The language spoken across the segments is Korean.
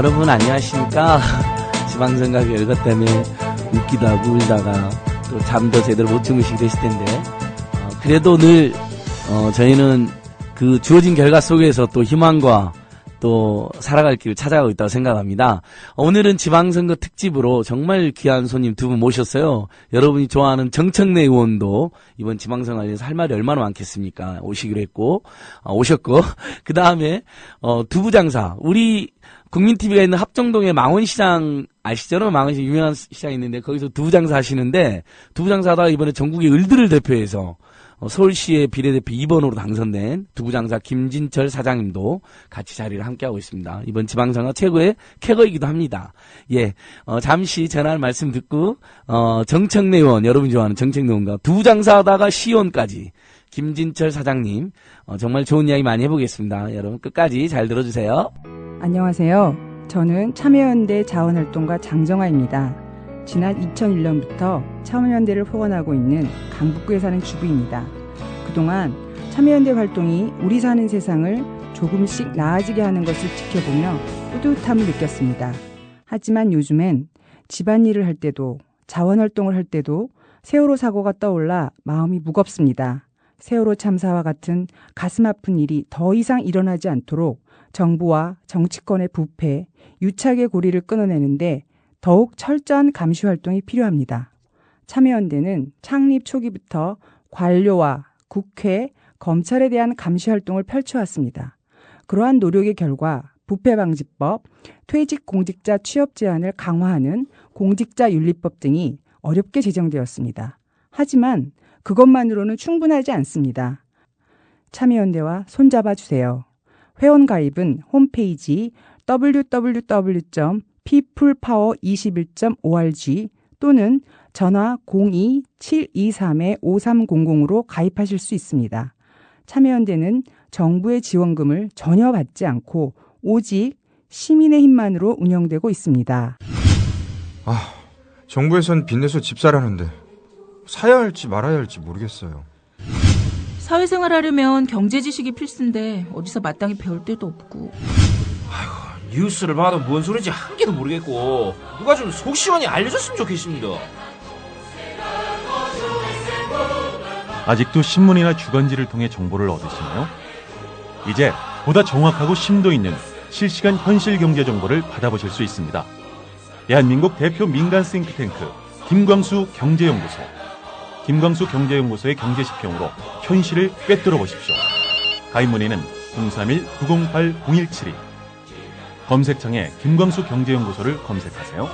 여러분 안녕하십니까. 지방선거 결과 때문에 웃기다가 울다가 또 잠도 제대로 못 주무시게 되실 텐데 그래도 늘 저희는 그 주어진 결과 속에서 또 희망과 또 살아갈 길을 찾아가고 있다고 생각합니다. 오늘은 지방선거 특집으로 정말 귀한 손님 두 분 모셨어요. 여러분이 좋아하는 정청래 의원도 이번 지방선거에 대해서 할 말이 얼마나 많겠습니까? 오시기로 했고 오셨고 그 다음에 두부장사 우리 국민TV가 있는 합정동에 망원시장 아시죠? 망원시장 유명한 시장이 있는데 거기서 두부장사 하시는데 두부장사 하다가 이번에 전국의 을들을 대표해서 서울시의 비례대표 2번으로 당선된 두부장사 김진철 사장님도 같이 자리를 함께하고 있습니다. 이번 지방선거 최고의 쾌거이기도 합니다. 예, 잠시 전할 말씀 듣고 정청래 의원, 여러분이 좋아하는 정청래 의원과 두부장사 하다가 시의원까지 김진철 사장님 정말 좋은 이야기 많이 해보겠습니다. 여러분 끝까지 잘 들어주세요. 안녕하세요. 저는 참여연대 자원활동가 장정아입니다. 지난 2001년부터 참여연대를 후원하고 있는 강북구에 사는 주부입니다. 그동안 참여연대 활동이 우리 사는 세상을 조금씩 나아지게 하는 것을 지켜보며 뿌듯함을 느꼈습니다. 하지만 요즘엔 집안일을 할 때도 자원활동을 할 때도 세월호 사고가 떠올라 마음이 무겁습니다. 세월호 참사와 같은 가슴 아픈 일이 더 이상 일어나지 않도록 정부와 정치권의 부패, 유착의 고리를 끊어내는데 더욱 철저한 감시 활동이 필요합니다. 참여연대는 창립 초기부터 관료와 국회, 검찰에 대한 감시 활동을 펼쳐왔습니다. 그러한 노력의 결과 부패방지법, 퇴직공직자 취업 제한을 강화하는 공직자윤리법 등이 어렵게 제정되었습니다. 하지만 그것만으로는 충분하지 않습니다. 참여연대와 손잡아 주세요. 회원가입은 홈페이지 www.peoplepower21.org 또는 전화 02-723-5300으로 가입하실 수 있습니다. 참여연대는 정부의 지원금을 전혀 받지 않고 오직 시민의 힘만으로 운영되고 있습니다. 정부에선 빚내서 집 사라는데 사야 할지 말아야 할지 모르겠어요. 사회생활 하려면 경제 지식이 필수인데 어디서 마땅히 배울 데도 없고. 뉴스를 봐도 뭔 소리인지 한 개도 모르겠고 누가 좀 속 시원히 알려줬으면 좋겠습니다. 아직도 신문이나 주간지를 통해 정보를 얻으시나요? 이제 보다 정확하고 심도 있는 실시간 현실 경제 정보를 받아보실 수 있습니다. 대한민국 대표 민간 싱크탱크 김광수 경제연구소. 김광수 경제연구소의 경제시평으로 현실을 꿰뚫어 보십시오. 가입 문의는 031-908-0172. 검색창에 김광수 경제연구소를 검색하세요.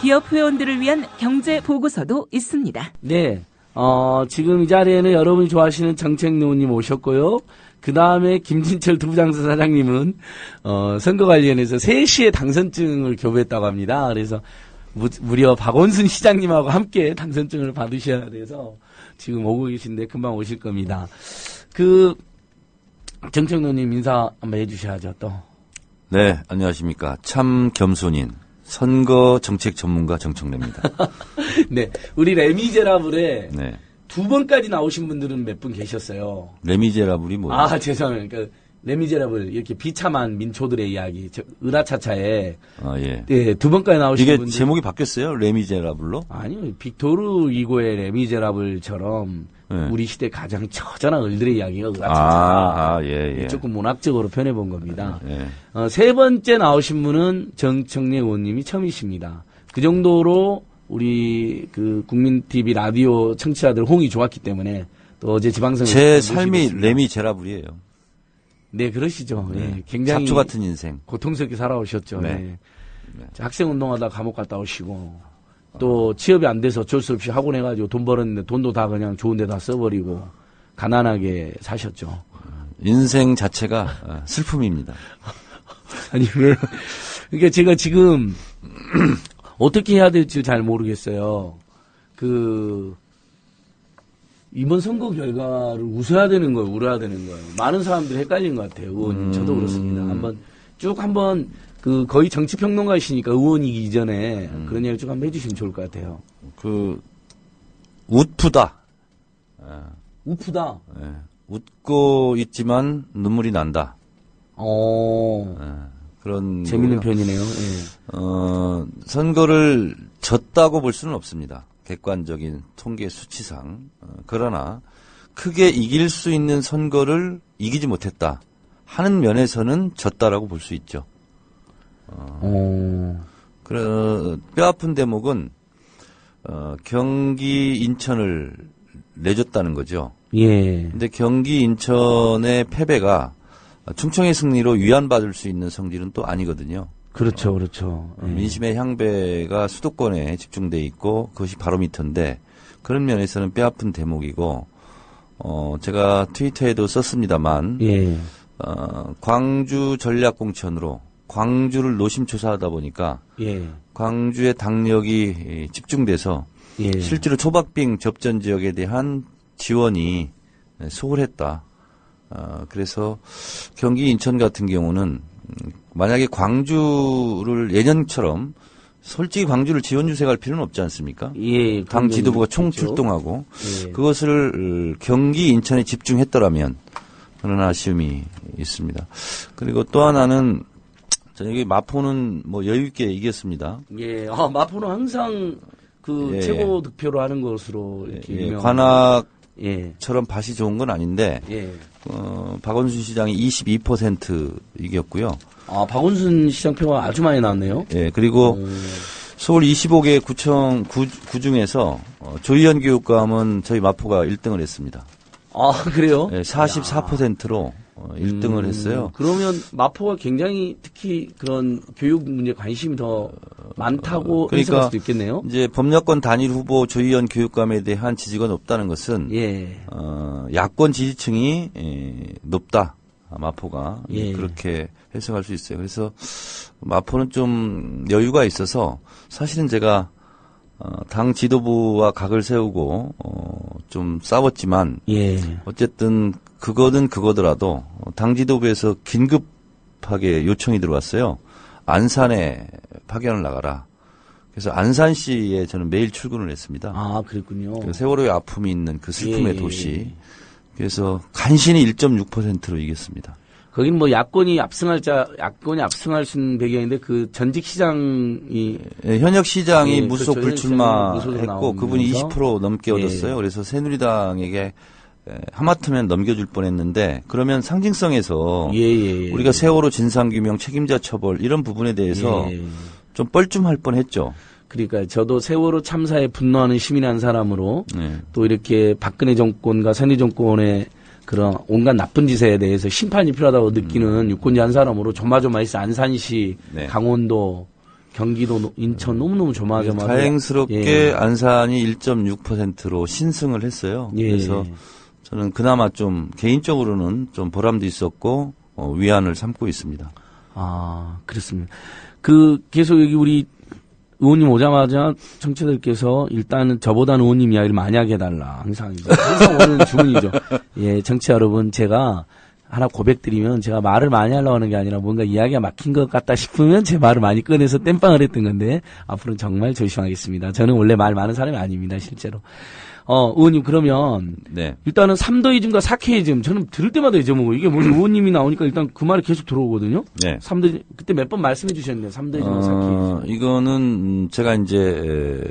기업 회원들을 위한 경제 보고서도 있습니다. 네, 지금 이 자리에는 여러분이 좋아하시는 정청래 의원님 오셨고요. 그 다음에 김진철 두부장사 사장님은 선거관리위원회에서 3시에 당선증을 교부했다고 합니다. 그래서 무려 박원순 시장님하고 함께 당선증을 받으셔야 돼서 지금 오고 계신데 금방 오실 겁니다. 정청래 의원님 인사 한번 해주셔야죠 또. 네, 안녕하십니까. 참 겸손인 선거 정책 전문가 정청래입니다. 네, 우리 레미제라블에 네. 2번까지 나오신 분들은 몇 분 계셨어요. 레미제라블이 뭐예요? 죄송합니다. 그러니까 레미제라블 이렇게 비참한 민초들의 이야기, 으라차차에 예. 네, 2번까지 나오신 이게 분들. 제목이 바뀌었어요? 레미제라블로? 아니요, 빅토르 이고의 레미제라블처럼 네. 우리 시대 가장 처절한 을들의 이야기가 으라차차. 예. 조금 문학적으로 표현해본 겁니다. 예. 3번째 나오신 분은 정청래 의원님이 처음이십니다. 그 정도로 우리 국민TV 라디오 청취자들 호응이 좋았기 때문에 또 어제 지방선거 제 삶이 레미제라블이에요. 네, 그러시죠. 네. 네, 굉장히 잡초 같은 인생. 고통스럽게 살아오셨죠. 네. 네. 학생 운동하다 감옥 갔다 오시고 또 취업이 안 돼서 어쩔 수 없이 학원 해가지고 돈 벌었는데 돈도 다 그냥 좋은 데다 써버리고 가난하게 사셨죠. 인생 자체가 슬픔입니다. 아니, 왜. 그러니까 제가 지금 어떻게 해야 될지 잘 모르겠어요. 이번 선거 결과를 웃어야 되는 거예요, 울어야 되는 거예요. 많은 사람들이 헷갈린 것 같아요, 의원님. 저도 그렇습니다. 한번 거의 정치평론가이시니까 의원이기 이전에 그런 이야기 쭉 한번 해주시면 좋을 것 같아요. 웃프다. 우프다. 웃고 있지만 눈물이 난다. 그런 재밌는 거고요. 편이네요. 예. 선거를 졌다고 볼 수는 없습니다. 객관적인 통계 수치상. 그러나 크게 이길 수 있는 선거를 이기지 못했다 하는 면에서는 졌다라고 볼 수 있죠. 뼈아픈 대목은 경기 인천을 내줬다는 거죠. 예. 근데 경기 인천의 패배가 충청의 승리로 위안받을 수 있는 성질은 또 아니거든요. 그렇죠, 그렇죠. 예. 민심의 향배가 수도권에 집중돼 있고 그것이 바로미터인데 그런 면에서는 뼈아픈 대목이고 제가 트위터에도 썼습니다만 예. 광주 전략공천으로 광주를 노심초사하다 보니까 예. 광주의 당력이 집중돼서 예. 실제로 초박빙 접전 지역에 대한 지원이 소홀했다. 그래서 경기 인천 같은 경우는 만약에 광주를 예년처럼 솔직히 광주를 지원 유세할 필요는 없지 않습니까? 예. 당 지도부가 그렇죠. 총출동하고 예. 그것을 경기 인천에 집중했더라면 그런 아쉬움이 있습니다. 그리고 또 하나는 여기 마포는 뭐 여유 있게 이겼습니다. 예. 마포는 항상 그 예. 최고 득표로 하는 것으로 이렇게 유명한. 관악처럼 예. 밭이 좋은 건 아닌데 예. 박원순 시장이 22% 이겼고요. 박원순 시장 표가 아주 많이 나왔네요. 예, 그리고 서울 25개 구 중에서 조희연 교육감은 저희 마포가 1등을 했습니다. 그래요? 예, 44%로 1등을 했어요. 그러면 마포가 굉장히 특히 그런 교육 문제에 관심이 더 많다고 그러니까 해석할 수도 있겠네요. 이제 법야권 단일 후보 조희연 교육감에 대한 지지가 높다는 것은 예. 야권 지지층이 높다. 마포가 예. 그렇게 해석할 수 있어요. 그래서 마포는 좀 여유가 있어서 사실은 제가 당 지도부와 각을 세우고 좀 싸웠지만 예. 어쨌든 그거는 그거더라도 당 지도부에서 긴급하게 요청이 들어왔어요. 안산에 파견을 나가라. 그래서 안산시에 저는 매일 출근을 했습니다. 그랬군요. 그 세월호의 아픔이 있는 그 슬픔의 예. 도시. 그래서 간신히 1.6%로 이겼습니다. 거긴 뭐 야권이 압승할 수 있는 배경인데 그 전직 시장이 예, 현역 시장이 예, 무소속 그렇죠. 불출마했고 나오면서. 그분이 20% 넘게 예. 얻었어요. 그래서 새누리당에게 하마터면 넘겨줄 뻔했는데 그러면 상징성에서 예. 우리가 세월호 진상규명 책임자 처벌 이런 부분에 대해서 예. 좀 뻘쭘할 뻔했죠. 그러니까 저도 세월호 참사에 분노하는 시민한 사람으로 또 이렇게 박근혜 정권과 선의 정권의 그런 온갖 나쁜 짓에 대해서 심판이 필요하다고 느끼는 유권자 한 사람으로 조마조마해서 안산시, 네. 강원도, 경기도, 인천 너무너무 조마조마. 다행스럽게 안산이 1.6%로 신승을 했어요. 예. 그래서 저는 그나마 좀 개인적으로는 좀 보람도 있었고 위안을 삼고 있습니다. 그렇습니다. 계속 여기 우리 의원님 오자마자 청취자들께서 일단은 저보다는 의원님 이야기를 많이 하게 해달라. 항상 오는 주문이죠. 예, 청취자 여러분, 제가 하나 고백드리면 제가 말을 많이 하려고 하는 게 아니라 뭔가 이야기가 막힌 것 같다 싶으면 제 말을 많이 꺼내서 땜빵을 했던 건데 앞으로는 정말 조심하겠습니다. 저는 원래 말 많은 사람이 아닙니다, 실제로. 의원님 그러면 네. 일단은 삼더이즘과 사케이즘 저는 들을 때마다 잊어먹어요. 이게 뭐 의원님이 나오니까 일단 그 말이 계속 들어오거든요. 네. 삼더이즘 그때 몇 번 말씀해 주셨네요. 삼더이즘과 사케이즘. 이거는 제가 이제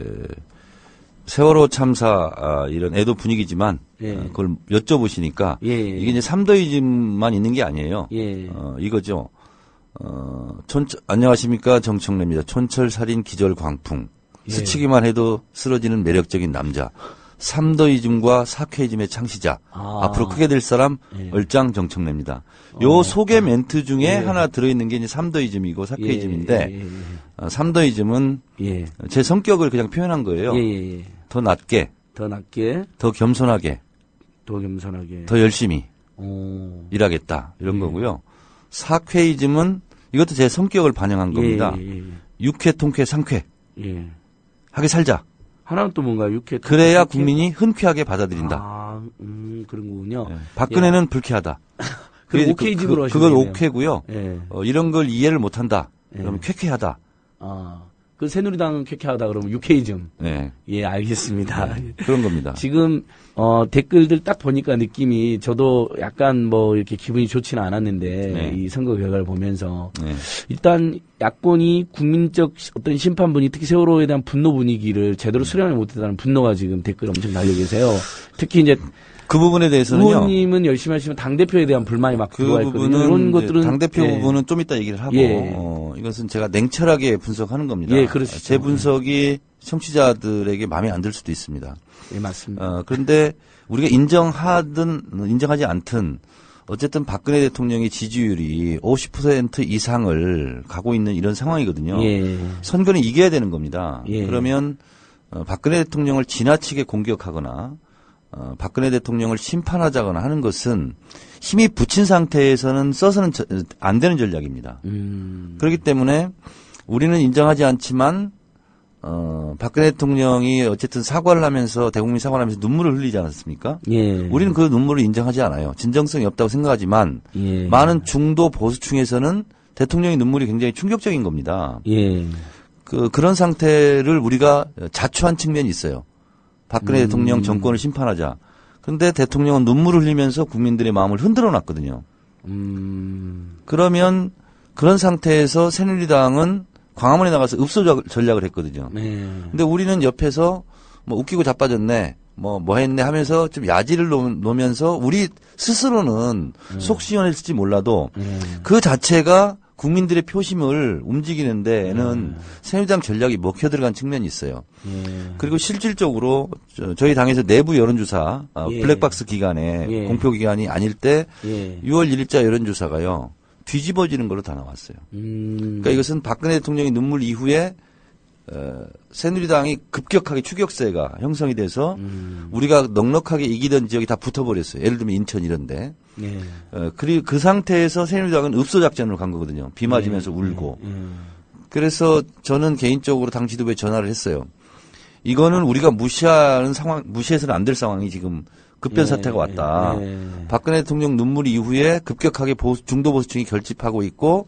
세월호 참사 이런 애도 분위기지만 예. 그걸 여쭤보시니까 예. 이게 이제 삼더이즘만 있는 게 아니에요. 예. 이거죠. 안녕하십니까 정청래입니다. 촌철살인 기절 광풍. 예. 스치기만 해도 쓰러지는 매력적인 남자. 삼더이즘과 사케이즘의 창시자. 앞으로 크게 될 사람 예. 얼짱 정청래입니다. 요 소개 멘트 중에 하나 들어있는 게 이제 삼더이즘이고 사케이즘인데 삼더이즘은 예. 제 성격을 그냥 표현한 거예요. 예. 더 낮게, 더 낮게, 더 겸손하게, 더 겸손하게. 더 열심히 오. 일하겠다 이런 거고요. 사케이즘은 이것도 제 성격을 반영한 겁니다. 육회, 통쾌, 상쾌 예. 하게 살자. 하나는 또 뭔가 육회. 그래야 국민이 흔쾌하게 받아들인다. 그런 거군요. 예. 박근혜는 불쾌하다. 그럼 오케이즘으로 그건 하시네요. 오케고요. 예. 이런 걸 이해를 못한다. 예. 그러면 쾌쾌하다. 그 새누리당 쾌쾌하다 그러면 유쾌이즘. 네. 예, 알겠습니다. 그런 겁니다. 지금 댓글들 딱 보니까 느낌이 저도 약간 뭐 이렇게 기분이 좋지는 않았는데 네. 이 선거 결과를 보면서 네. 일단 야권이 국민적 어떤 심판분이 특히 세월호에 대한 분노 분위기를 제대로 수련을 못했다는 분노가 지금 댓글 엄청 달려 계세요. 특히 이제 그 부분에 대해서는요. 의원님은 열심히 하시면 당대표에 대한 불만이 막 그 들어와 있거든요. 이런 부분은 것들은 당대표 예. 부분은 좀 이따 얘기를 하고 예. 이것은 제가 냉철하게 분석하는 겁니다. 예, 그러시죠. 제 분석이 청취자들에게 마음에 안 들 수도 있습니다. 예, 맞습니다. 그런데 우리가 인정하든 인정하지 않든 어쨌든 박근혜 대통령의 지지율이 50% 이상을 가고 있는 이런 상황이거든요. 예. 선거는 이겨야 되는 겁니다. 예. 그러면 박근혜 대통령을 지나치게 공격하거나 박근혜 대통령을 심판하자거나 하는 것은 힘이 붙인 상태에서는 써서는 안 되는 전략입니다. 그렇기 때문에 우리는 인정하지 않지만 박근혜 대통령이 어쨌든 사과를 하면서 대국민 사과를 하면서 눈물을 흘리지 않았습니까? 예. 우리는 그 눈물을 인정하지 않아요. 진정성이 없다고 생각하지만 예. 많은 중도 보수층에서는 대통령의 눈물이 굉장히 충격적인 겁니다. 예. 그런 상태를 우리가 자초한 측면이 있어요. 박근혜 대통령 정권을 심판하자. 그런데 대통령은 눈물을 흘리면서 국민들의 마음을 흔들어 놨거든요. 그러면 그런 상태에서 새누리당은 광화문에 나가서 읍소 전략을 했거든요. 네. 근데 우리는 옆에서 뭐 웃기고 자빠졌네, 뭐 했네 하면서 좀 야지를 놓으면서 우리 스스로는 속 시원했을지 몰라도 그 자체가 국민들의 표심을 움직이는 데에는 새누리당 전략이 먹혀 들어간 측면이 있어요. 그리고 실질적으로 저희 당에서 내부 여론조사 예. 블랙박스 기간에 예. 공표 기간이 아닐 때 예. 6월 1일자 여론조사가요. 뒤집어지는 걸로 다 나왔어요. 그러니까 이것은 박근혜 대통령의 눈물 이후에 새누리당이 급격하게 추격세가 형성이 돼서 우리가 넉넉하게 이기던 지역이 다 붙어버렸어요. 예를 들면 인천 이런데. 예. 그리고 그 상태에서 새누리당은 읍소 작전으로 간 거거든요. 비 맞으면서 울고. 그래서 저는 개인적으로 당 지도부에 전화를 했어요. 이거는 우리가 무시해서는 안 될 상황이 지금 급변 사태가 왔다. 박근혜 대통령 눈물 이후에 급격하게 중도 보수층이 결집하고 있고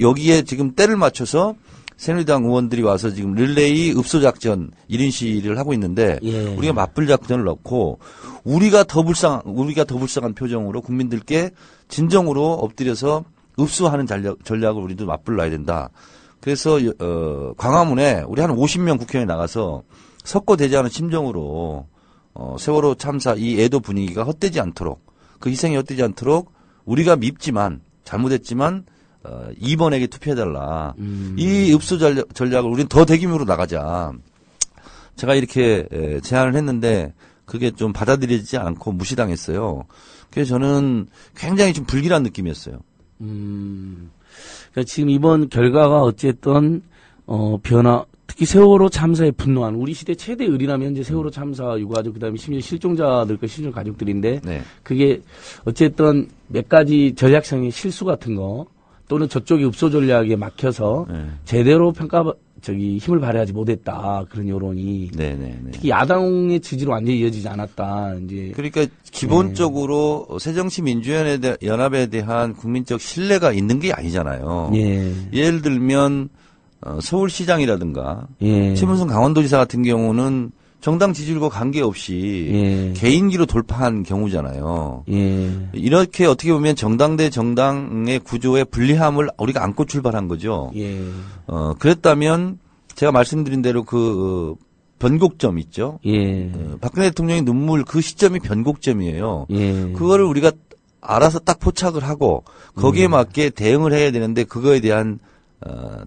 여기에 지금 때를 맞춰서 새누리당 의원들이 와서 지금 릴레이 읍소 작전 1인 시위를 하고 있는데 우리가 맞불 작전을 넣고 우리가 더 불쌍한 표정으로 국민들께 진정으로 엎드려서 읍소하는 전략을 우리도 맞불러야 된다. 그래서 광화문에 우리 한 50명 국회의원이 나가서 석고대자하는 심정으로 세월호 참사 이 애도 분위기가 헛되지 않도록 그 희생이 헛되지 않도록 우리가 밉지만 잘못했지만 2번에게 투표해달라. 이 읍소 전략을 우리는 더 대규모로 나가자. 제가 이렇게 제안을 했는데 그게 좀 받아들여지지 않고 무시당했어요. 그래서 저는 굉장히 좀 불길한 느낌이었어요. 그러니까 지금 이번 결과가 어쨌든 변화, 특히 세월호 참사에 분노한 우리 시대 최대 의리라면 현재 세월호 참사 유가족 그다음에 심지어 실종자들과 실종 가족들인데 네. 그게 어쨌든 몇 가지 전략상의 실수 같은 거 또는 저쪽이 읍소 전략에 막혀서 제대로 힘을 발휘하지 못했다 그런 여론이 네네네. 특히 야당의 지지로 완전히 이어지지 않았다 이제 그러니까 기본적으로 새정치민주연합에 대한 국민적 신뢰가 있는 게 아니잖아요. 예를 들면 서울시장이라든가 최문순 강원도지사 같은 경우는 정당 지지율과 관계없이 개인기로 돌파한 경우잖아요. 이렇게 어떻게 보면 정당 대 정당의 구조의 불리함을 우리가 안고 출발한 거죠. 그랬다면 제가 말씀드린 대로 그 변곡점 있죠. 박근혜 대통령의 눈물 그 시점이 변곡점이에요. 그거를 우리가 알아서 딱 포착을 하고 거기에 맞게 대응을 해야 되는데 그거에 대한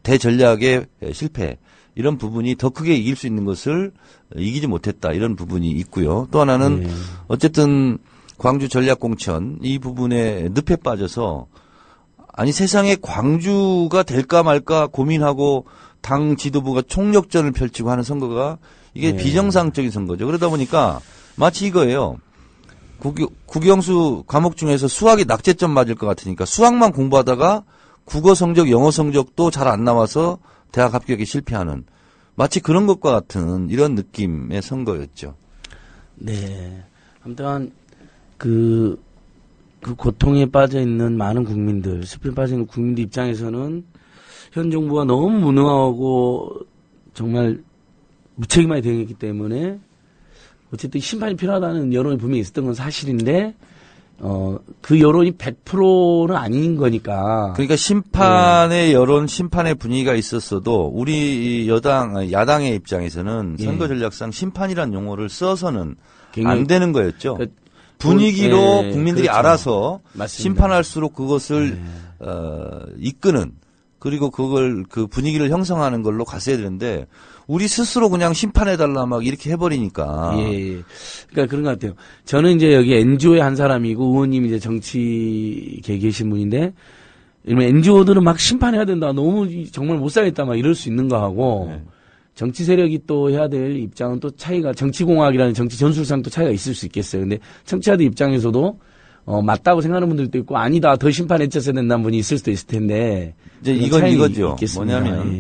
대전략의 실패 이런 부분이 더 크게 이길 수 있는 것을 이기지 못했다 이런 부분이 있고요. 또 하나는 어쨌든 광주 전략공천 이 부분에 늪에 빠져서 아니 세상에 광주가 될까 말까 고민하고 당 지도부가 총력전을 펼치고 하는 선거가 이게 비정상적인 선거죠. 그러다 보니까 마치 이거예요. 국영수 과목 중에서 수학이 낙제점 맞을 것 같으니까 수학만 공부하다가 국어 성적, 영어 성적도 잘 안 나와서 대학 합격에 실패하는 마치 그런 것과 같은 이런 느낌의 선거였죠. 네. 아무튼 그 고통에 빠져 있는 많은 국민들, 숲에 빠져 있는 국민들 입장에서는 현 정부가 너무 무능하고 정말 무책임하게 대응했기 때문에 어쨌든 심판이 필요하다는 여론이 분명히 있었던 건 사실인데 그 여론이 100%는 아닌 거니까. 그러니까 심판의 여론, 심판의 분위기가 있었어도 우리 야당의 입장에서는 예. 선거 전략상 심판이란 용어를 써서는 굉장히 안 되는 거였죠. 그러니까 분위기로 예, 국민들이 그렇죠. 알아서 맞습니다. 심판할수록 그것을 이끄는 그리고 그걸 그 분위기를 형성하는 걸로 갔어야 되는데 우리 스스로 그냥 심판해달라 막 이렇게 해버리니까. 예. 그러니까 그런 것 같아요. 저는 이제 여기 NGO의 한 사람이고 의원님이 이제 정치계에 계신 분인데 이러면 NGO들은 막 심판해야 된다. 너무 정말 못 살겠다. 막 이럴 수 있는 거 하고 네. 정치 세력이 또 해야 될 입장은 또 차이가 정치공학이라는 정치 전술상 또 차이가 있을 수 있겠어요. 근데 청취자들 입장에서도 맞다고 생각하는 분들도 있고 아니다. 더 심판해쳤어야 된다는 분이 있을 수도 있을 텐데 이제 그런 이건 차이 이거죠. 있겠습니다. 뭐냐면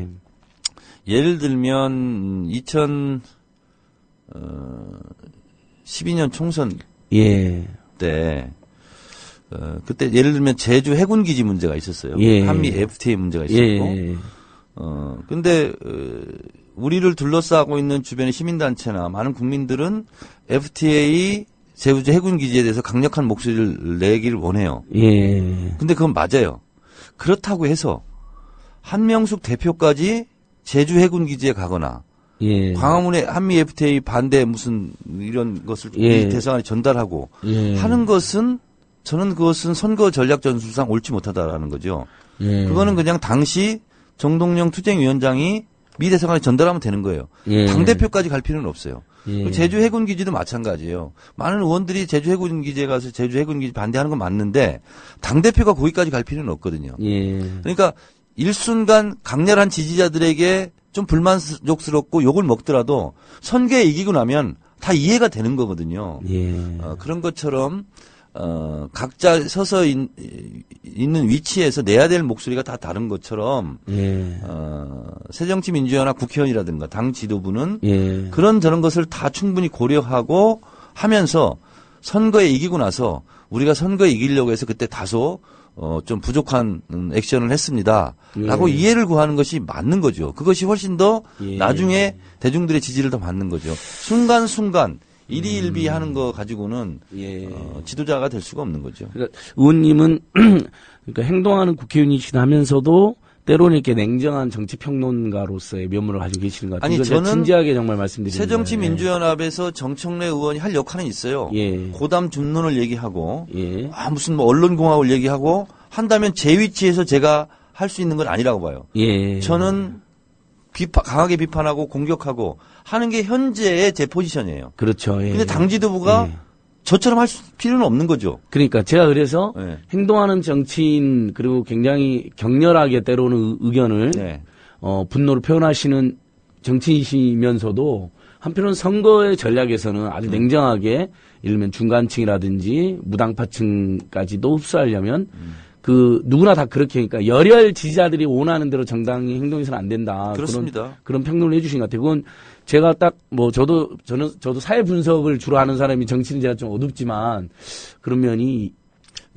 예. 예를 들면 2012년 총선 예. 때 그때 예를 들면 제주 해군 기지 문제가 있었어요. 예. 한미 FTA 문제가 있었고. 예. 근데 우리를 둘러싸고 있는 주변의 시민단체나 많은 국민들은 FTA 제주 해군 기지에 대해서 강력한 목소리를 내기를 원해요. 예. 근데 그건 맞아요. 그렇다고 해서 한명숙 대표까지 제주 해군 기지에 가거나 예. 광화문에 한미 FTA 반대 무슨 이런 것을 예. 이 대사관에 전달하고 예. 하는 것은 저는 그것은 선거 전략 전술상 옳지 못하다라는 거죠. 예. 그거는 그냥 당시 정동영 투쟁위원장이 미 대사관에 전달하면 되는 거예요. 예. 당대표까지 갈 필요는 없어요. 예. 제주 해군 기지도 마찬가지예요. 많은 의원들이 제주 해군 기지에 가서 제주 해군 기지 반대하는 건 맞는데 당대표가 거기까지 갈 필요는 없거든요. 예. 그러니까 일순간 강렬한 지지자들에게 좀 불만족스럽고 욕을 먹더라도 선거에 이기고 나면 다 이해가 되는 거거든요. 예. 그런 것처럼 각자 서서 있는 위치에서 내야 될 목소리가 다 다른 것처럼 예. 새정치민주연합 국회의원이라든가 당 지도부는 예. 그런 저런 것을 다 충분히 고려하고 하면서 선거에 이기고 나서 우리가 선거에 이기려고 해서 그때 다소 좀 부족한 액션을 했습니다. 라고 예. 이해를 구하는 것이 맞는 거죠. 그것이 훨씬 더 예. 나중에 대중들의 지지를 더 받는 거죠. 순간순간 일희일비 하는 거 가지고는 예. 지도자가 될 수가 없는 거죠. 그러니까 의원님은 그러니까 행동하는 국회의원이시긴 하면서도 때로는 이렇게 냉정한 정치 평론가로서의 면모를 가지고 계시는 것 같아요. 아니, 이건 제가 저는 진지하게 정말 말씀드립니다. 새정치민주연합에서 정청래 의원이 할 역할은 있어요. 예. 고담 중론을 얘기하고 예. 무슨 뭐 언론공학을 얘기하고 한다면 제 위치에서 제가 할 수 있는 건 아니라고 봐요. 예. 저는 강하게 비판하고 공격하고 하는 게 현재의 제 포지션이에요. 그렇죠. 예. 근데 당 지도부가 예. 저처럼 할 필요는 없는 거죠. 그러니까 제가 그래서 네. 행동하는 정치인 그리고 굉장히 격렬하게 때로는 의견을 네. 분노를 표현하시는 정치인이시면서도 한편으로는 선거의 전략에서는 아주 냉정하게 예를 들면 중간층이라든지 무당파층까지도 흡수하려면 그 누구나 다 그렇게 하니까 열혈 지지자들이 원하는 대로 정당이 행동해서는 안 된다. 그렇습니다. 그런 평론을 해주신 것 같아요. 그건 제가 딱 뭐 저도 사회 분석을 주로 하는 사람이 정치는 제가 좀 어둡지만 그런 면이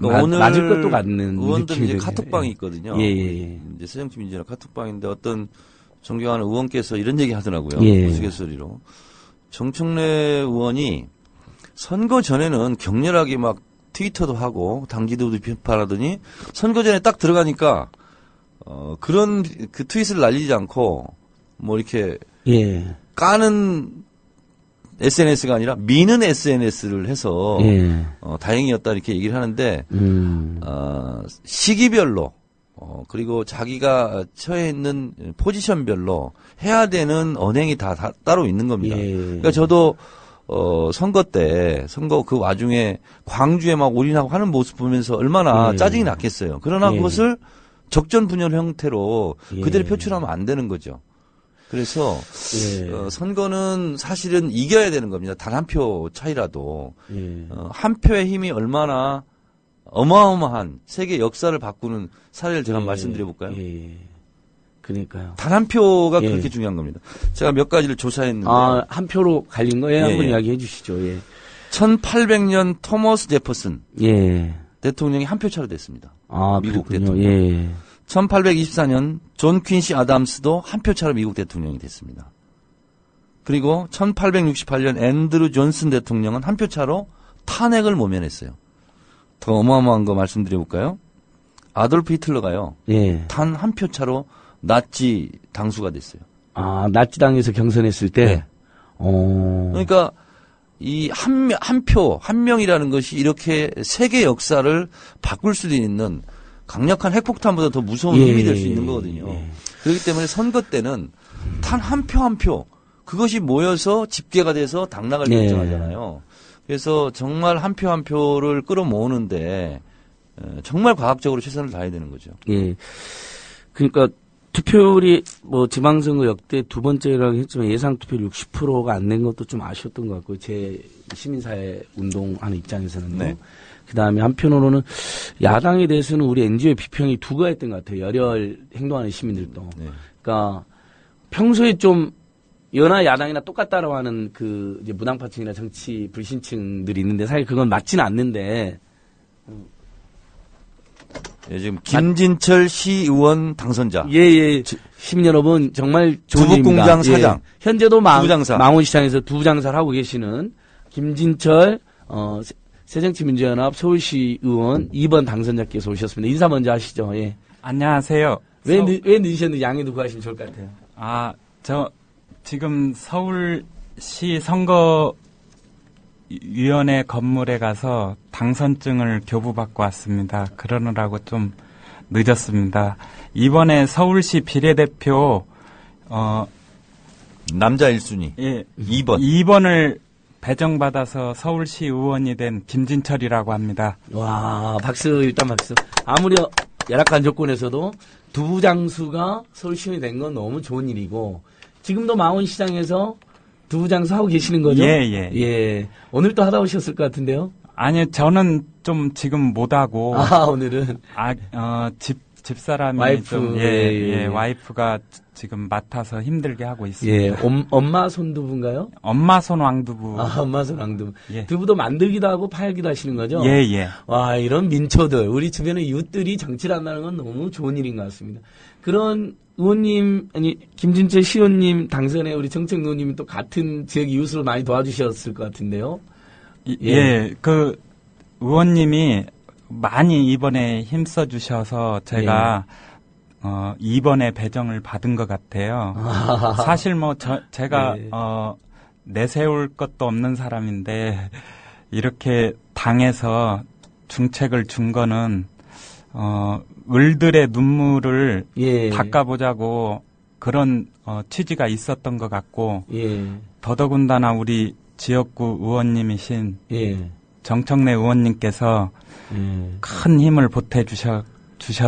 오늘 맞을 것도 같는 의원들 느낌이 이제 드네요. 카톡방이 있거든요. 예. 이제 새정치민주연합 카톡방인데 어떤 존경하는 의원께서 이런 얘기 하더라고요. 예. 우스갯소리로. 정청래 의원이 선거 전에는 격렬하게 막 트위터도 하고 당지도도 비판하더니 선거 전에 딱 들어가니까 그런 그 트윗을 날리지 않고 뭐 이렇게 예. 까는 SNS가 아니라 미는 SNS를 해서 예. 다행이었다 이렇게 얘기를 하는데 시기별로 그리고 자기가 처해 있는 포지션별로 해야 되는 언행이 다 따로 있는 겁니다. 예. 그러니까 저도 선거 때 선거 그 와중에 광주에 막 올인하고 하는 모습 보면서 얼마나 예. 짜증이 났겠어요. 그러나 예. 그것을 적전분열 형태로 예. 그대로 표출하면 안 되는 거죠. 그래서 예. 선거는 사실은 이겨야 되는 겁니다. 단 한 표 차이라도 예. 한 표의 힘이 얼마나 어마어마한 세계 역사를 바꾸는 사례를 제가 예. 말씀드려 볼까요? 예. 그러니까요. 단 한 표가 예. 그렇게 중요한 겁니다. 제가 몇 가지를 조사했는데 한 표로 갈린 거예요? 예, 한번 예. 이야기해 주시죠. 예. 1800년 토머스 제퍼슨 예. 대통령이 한 표 차로 됐습니다. 아, 미국 그렇군요. 대통령. 예. 1824년 존 퀸시 아담스도 한 표 차로 미국 대통령이 됐습니다. 그리고 1868년 앤드루 존슨 대통령은 한 표 차로 탄핵을 모면했어요. 더 어마어마한 거 말씀드려볼까요? 아돌프 히틀러가요. 예. 단 한 표 차로 나치 당수가 됐어요. 아, 나치당에서 경선했을 때? 네. 그러니까 이 한 표, 한 명이라는 것이 이렇게 세계 역사를 바꿀 수도 있는 강력한 핵폭탄보다 더 무서운 예, 힘이 될 수 있는 거거든요. 예. 그렇기 때문에 선거 때는 단 한 표 한 표, 그것이 모여서 집계가 돼서 당락을 예. 결정하잖아요. 그래서 정말 한 표 한 표를 끌어모으는데 정말 과학적으로 최선을 다해야 되는 거죠. 예. 그러니까 투표율이 뭐 지방선거 역대 두 번째라고 했지만 예상 투표율 60%가 안 된 것도 좀 아쉬웠던 것 같고요. 제 시민사회 운동하는 입장에서는요. 네. 그다음에 한편으로는 야당에 대해서는 우리 NGO의 비평이 두가했던 것 같아요. 열혈 행동하는 시민들도. 네. 그러니까 평소에 좀 여나 야당이나 똑같다라고 하는 그 이제 무당파층이나 정치 불신층들이 있는데 사실 그건 맞지는 않는데. 예, 지금 김진철 시의원 당선자. 예. 시민 여러분 정말 좋은 두부공장 일입니다. 사장. 예. 현재도 두부장사. 망원시장에서 두부장사를 하고 계시는 김진철 새정치민주연합 서울시 의원 2번 당선자께서 오셨습니다. 인사 먼저 하시죠. 예. 안녕하세요. 왜 늦으셨는지 양해도 구하시면 좋을 것 같아요. 저 지금 서울시 선거위원회 건물에 가서 당선증을 교부받고 왔습니다. 그러느라고 좀 늦었습니다. 이번에 서울시 비례대표 남자 1순위. 예, 2번. 2번을 배정받아서 서울시 의원이 된 김진철이라고 합니다. 와, 박수, 일단 박수. 아무리 열악한 조건에서도 두부장수가 서울시의원이 된 건 너무 좋은 일이고, 지금도 망원시장에서 두부장수 하고 계시는 거죠? 예. 오늘 또 하다 오셨을 것 같은데요? 아니요, 저는 좀 지금 못하고. 오늘은? 집사람이 와이프, 좀, 예. 와이프가 지금 맡아서 힘들게 하고 있습니다. 예, 엄마 손두부인가요? 엄마 손 왕두부. 엄마 손 왕두부. 예. 두부도 만들기도 하고 팔기도 하시는 거죠? 예. 와, 이런 민초들, 우리 주변의 이웃들이 정치를 한다는 건 너무 좋은 일인 것 같습니다. 그런 의원님, 김진철 시의원님 당선에 우리 정책 의원님이 또 같은 지역 이웃으로 많이 도와주셨을 것 같은데요? 그 의원님이 많이 이번에 힘써 주셔서 제가 2번에 배정을 받은 것 같아요. 사실 제가 내세울 것도 없는 사람인데 이렇게 당에서 중책을 준 거는 을들의 눈물을 닦아보자고 그런 취지가 있었던 것 같고 더더군다나 우리 지역구 의원님이신 정청래 의원님께서 큰 힘을 보태주셔서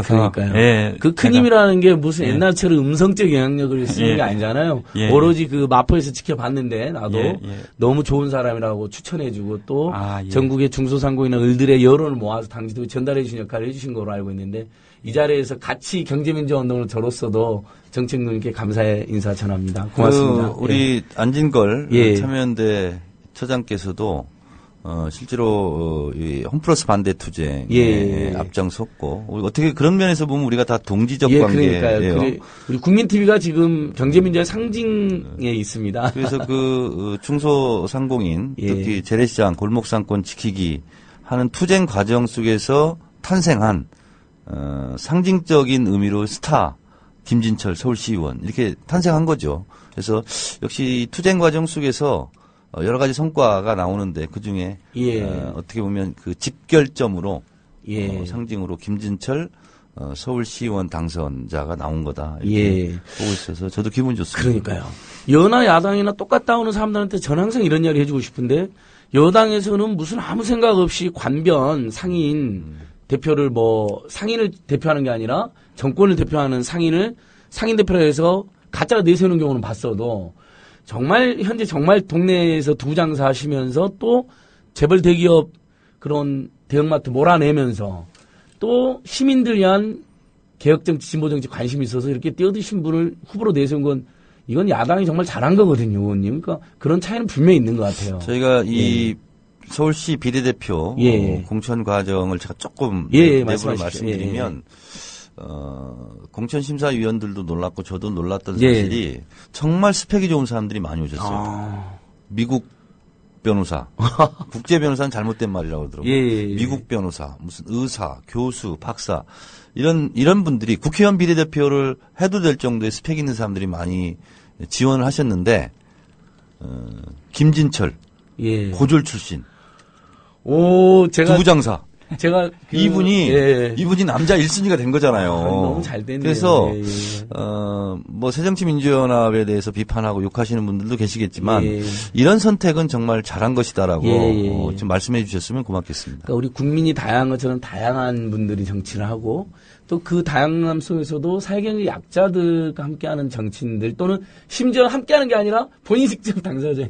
그러니까요. 그 큰 힘이라는 게 무슨 옛날처럼 음성적 영향력을 쓰는 게 아니잖아요. 오로지 그 마포에서 지켜봤는데 나도 너무 좋은 사람이라고 추천해주고 또 전국의 중소상공인이나 을들의 여론을 모아서 당지도에 전달해 주신 역할을 해주신 거로 알고 있는데 이 자리에서 같이 경제민주화 운동을 저로서도 정책누님께 감사의 인사 전합니다. 고맙습니다. 우리 안진걸 참여연대 처장께서도 실제로 이 홈플러스 반대 투쟁에 앞장섰고 어떻게 그런 면에서 보면 우리가 다 동지적 관계예요. 그러니까요. 우리 국민 TV가 지금 경제민주화의 상징에 있습니다. 그래서 그 중소상공인 특히 재래시장 골목상권 지키기 하는 투쟁 과정 속에서 탄생한 상징적인 의미로 스타 김진철 서울시의원 이렇게 탄생한 거죠. 그래서 역시 투쟁 과정 속에서 여러 가지 성과가 나오는데 그 중에 어떻게 보면 그 집결점으로 상징으로 김진철 서울시의원 당선자가 나온 거다 이렇게 보고 있어서 저도 기분 좋습니다. 그러니까요. 여나 야당이나 똑같다 오는 사람들한테 저는 항상 이런 이야기 해주고 싶은데 여당에서는 무슨 아무 생각 없이 관변 상인 대표를 상인을 대표하는 게 아니라 정권을 대표하는 상인 대표라 해서 가짜로 내세우는 경우는 봤어도 정말 현재 정말 동네에서 두부장사 하시면서 또 재벌 대기업 그런 대형마트 몰아내면서 또 시민들 위한 개혁정치 진보정치 관심이 있어서 이렇게 뛰어드신 분을 후보로 내세운 건 이건 야당이 정말 잘한 거거든요, 의원님. 그러니까 그런 차이는 분명히 있는 것 같아요. 저희가 이 서울시 비례대표 공천 과정을 제가 조금 내부를 말씀드리면 공천심사위원들도 놀랐고 저도 놀랐던 사실이 정말 스펙이 좋은 사람들이 많이 오셨어요. 미국 변호사, 국제 변호사는 잘못된 말이라고 그러더라고요. 미국 변호사, 무슨 의사, 교수, 박사 이런 분들이 국회의원 비례대표를 해도 될 정도의 스펙 있는 사람들이 많이 지원을 하셨는데 김진철 고졸 출신, 두부장사. 제가 이분이 남자 1순위가 된 거잖아요. 너무 잘 됐네요. 그래서 뭐 새정치민주연합에 대해서 비판하고 욕하시는 분들도 계시겠지만 이런 선택은 정말 잘한 것이다라고 좀 말씀해 주셨으면 고맙겠습니다. 그러니까 우리 국민이 다양한 것처럼 다양한 분들이 정치를 하고 또 그 다양함 속에서도 사회경제 약자들과 함께하는 정치인들 또는 심지어 함께하는 게 아니라 본인 직접 당사자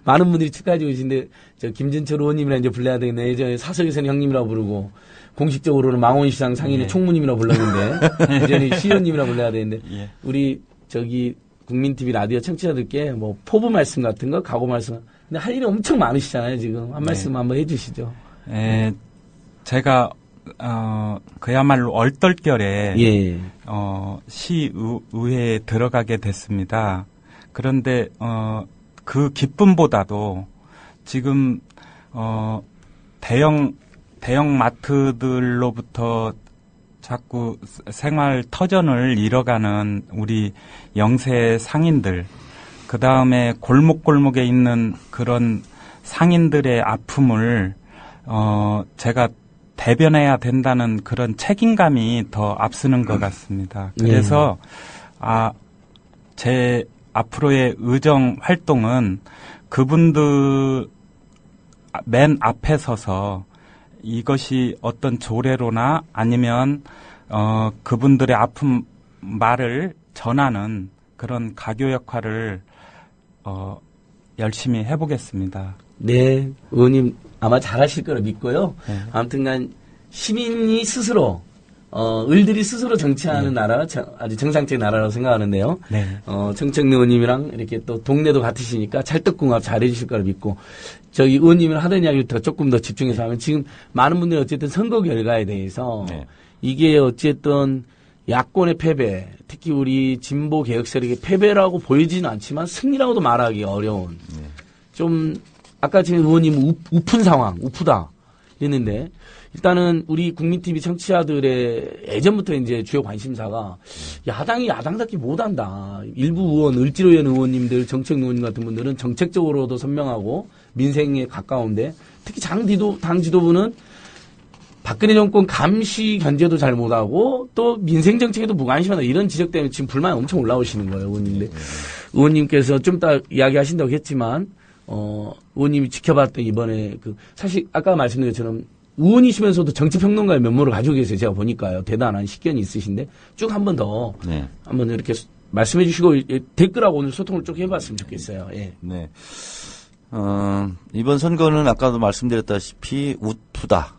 많은 분들이 축하해 주고 계신데 저 김진철 의원님이라 이제 불러야 되겠네. 예전에 사석에서는 형님이라고 부르고 공식적으로는 망원시장 상인의 총무님이라고 불렀는데 예전에 시의원님이라 불러야 되는데 우리 저기 국민TV 라디오 청취자들께 뭐 포부 말씀 같은 거 각오 말씀 근데 할 일이 엄청 많으시잖아요 지금 한 말씀 한번 해주시죠. 제가 그야말로 얼떨결에 시의회에 들어가게 됐습니다. 그런데 그 기쁨보다도 지금 대형 마트들로부터 자꾸 생활 터전을 잃어가는 우리 영세 상인들, 그 다음에 골목골목에 있는 그런 상인들의 아픔을 제가 대변해야 된다는 그런 책임감이 더 앞서는 것 같습니다. 그래서 제 앞으로의 의정 활동은 그분들 맨 앞에 서서 이것이 어떤 조례로나 아니면 그분들의 아픈 말을 전하는 그런 가교 역할을 열심히 해보겠습니다. 네, 의원님 아마 잘하실 거라 믿고요. 아무튼간 시민이 스스로 을들이 스스로 정치하는 나라 아주 정상적인 나라라고 생각하는데요. 정청래 의원님이랑 이렇게 또 동네도 같으시니까 찰떡궁합 잘해주실 거라 믿고 저기 의원님이랑 하던 이야기를 조금 더 집중해서 하면 지금 많은 분들이 어쨌든 선거 결과에 대해서 이게 어쨌든 야권의 패배, 특히 우리 진보 개혁 세력의 패배라고 보이지는 않지만 승리라고도 말하기 어려운 좀 아까 지금 의원님 우픈 상황, 우프다 했는데 일단은 우리 국민TV 청취자들의 예전부터 이제 주요 관심사가 야당이 야당답게 못한다. 일부 의원, 을지로연 의원님들, 정책 의원님 같은 분들은 정책적으로도 선명하고 민생에 가까운데 특히 당 지도부는 박근혜 정권 감시 견제도 잘 못하고 또 민생 정책에도 무관심하다 이런 지적 때문에 지금 불만이 엄청 올라오시는 거예요, 의원님들. 의원님께서 좀 이따 이야기하신다고 했지만 의원님이 지켜봤던 이번에 사실 아까 말씀드린 것처럼 의원이시면서도 정치평론가의 면모를 가지고 계세요. 제가 보니까요. 대단한 식견이 있으신데 쭉 한 번 더 한번 이렇게 말씀해 주시고 댓글하고 오늘 소통을 쭉 해봤으면 좋겠어요. 네. 이번 선거는 아까도 말씀드렸다시피 웃프다.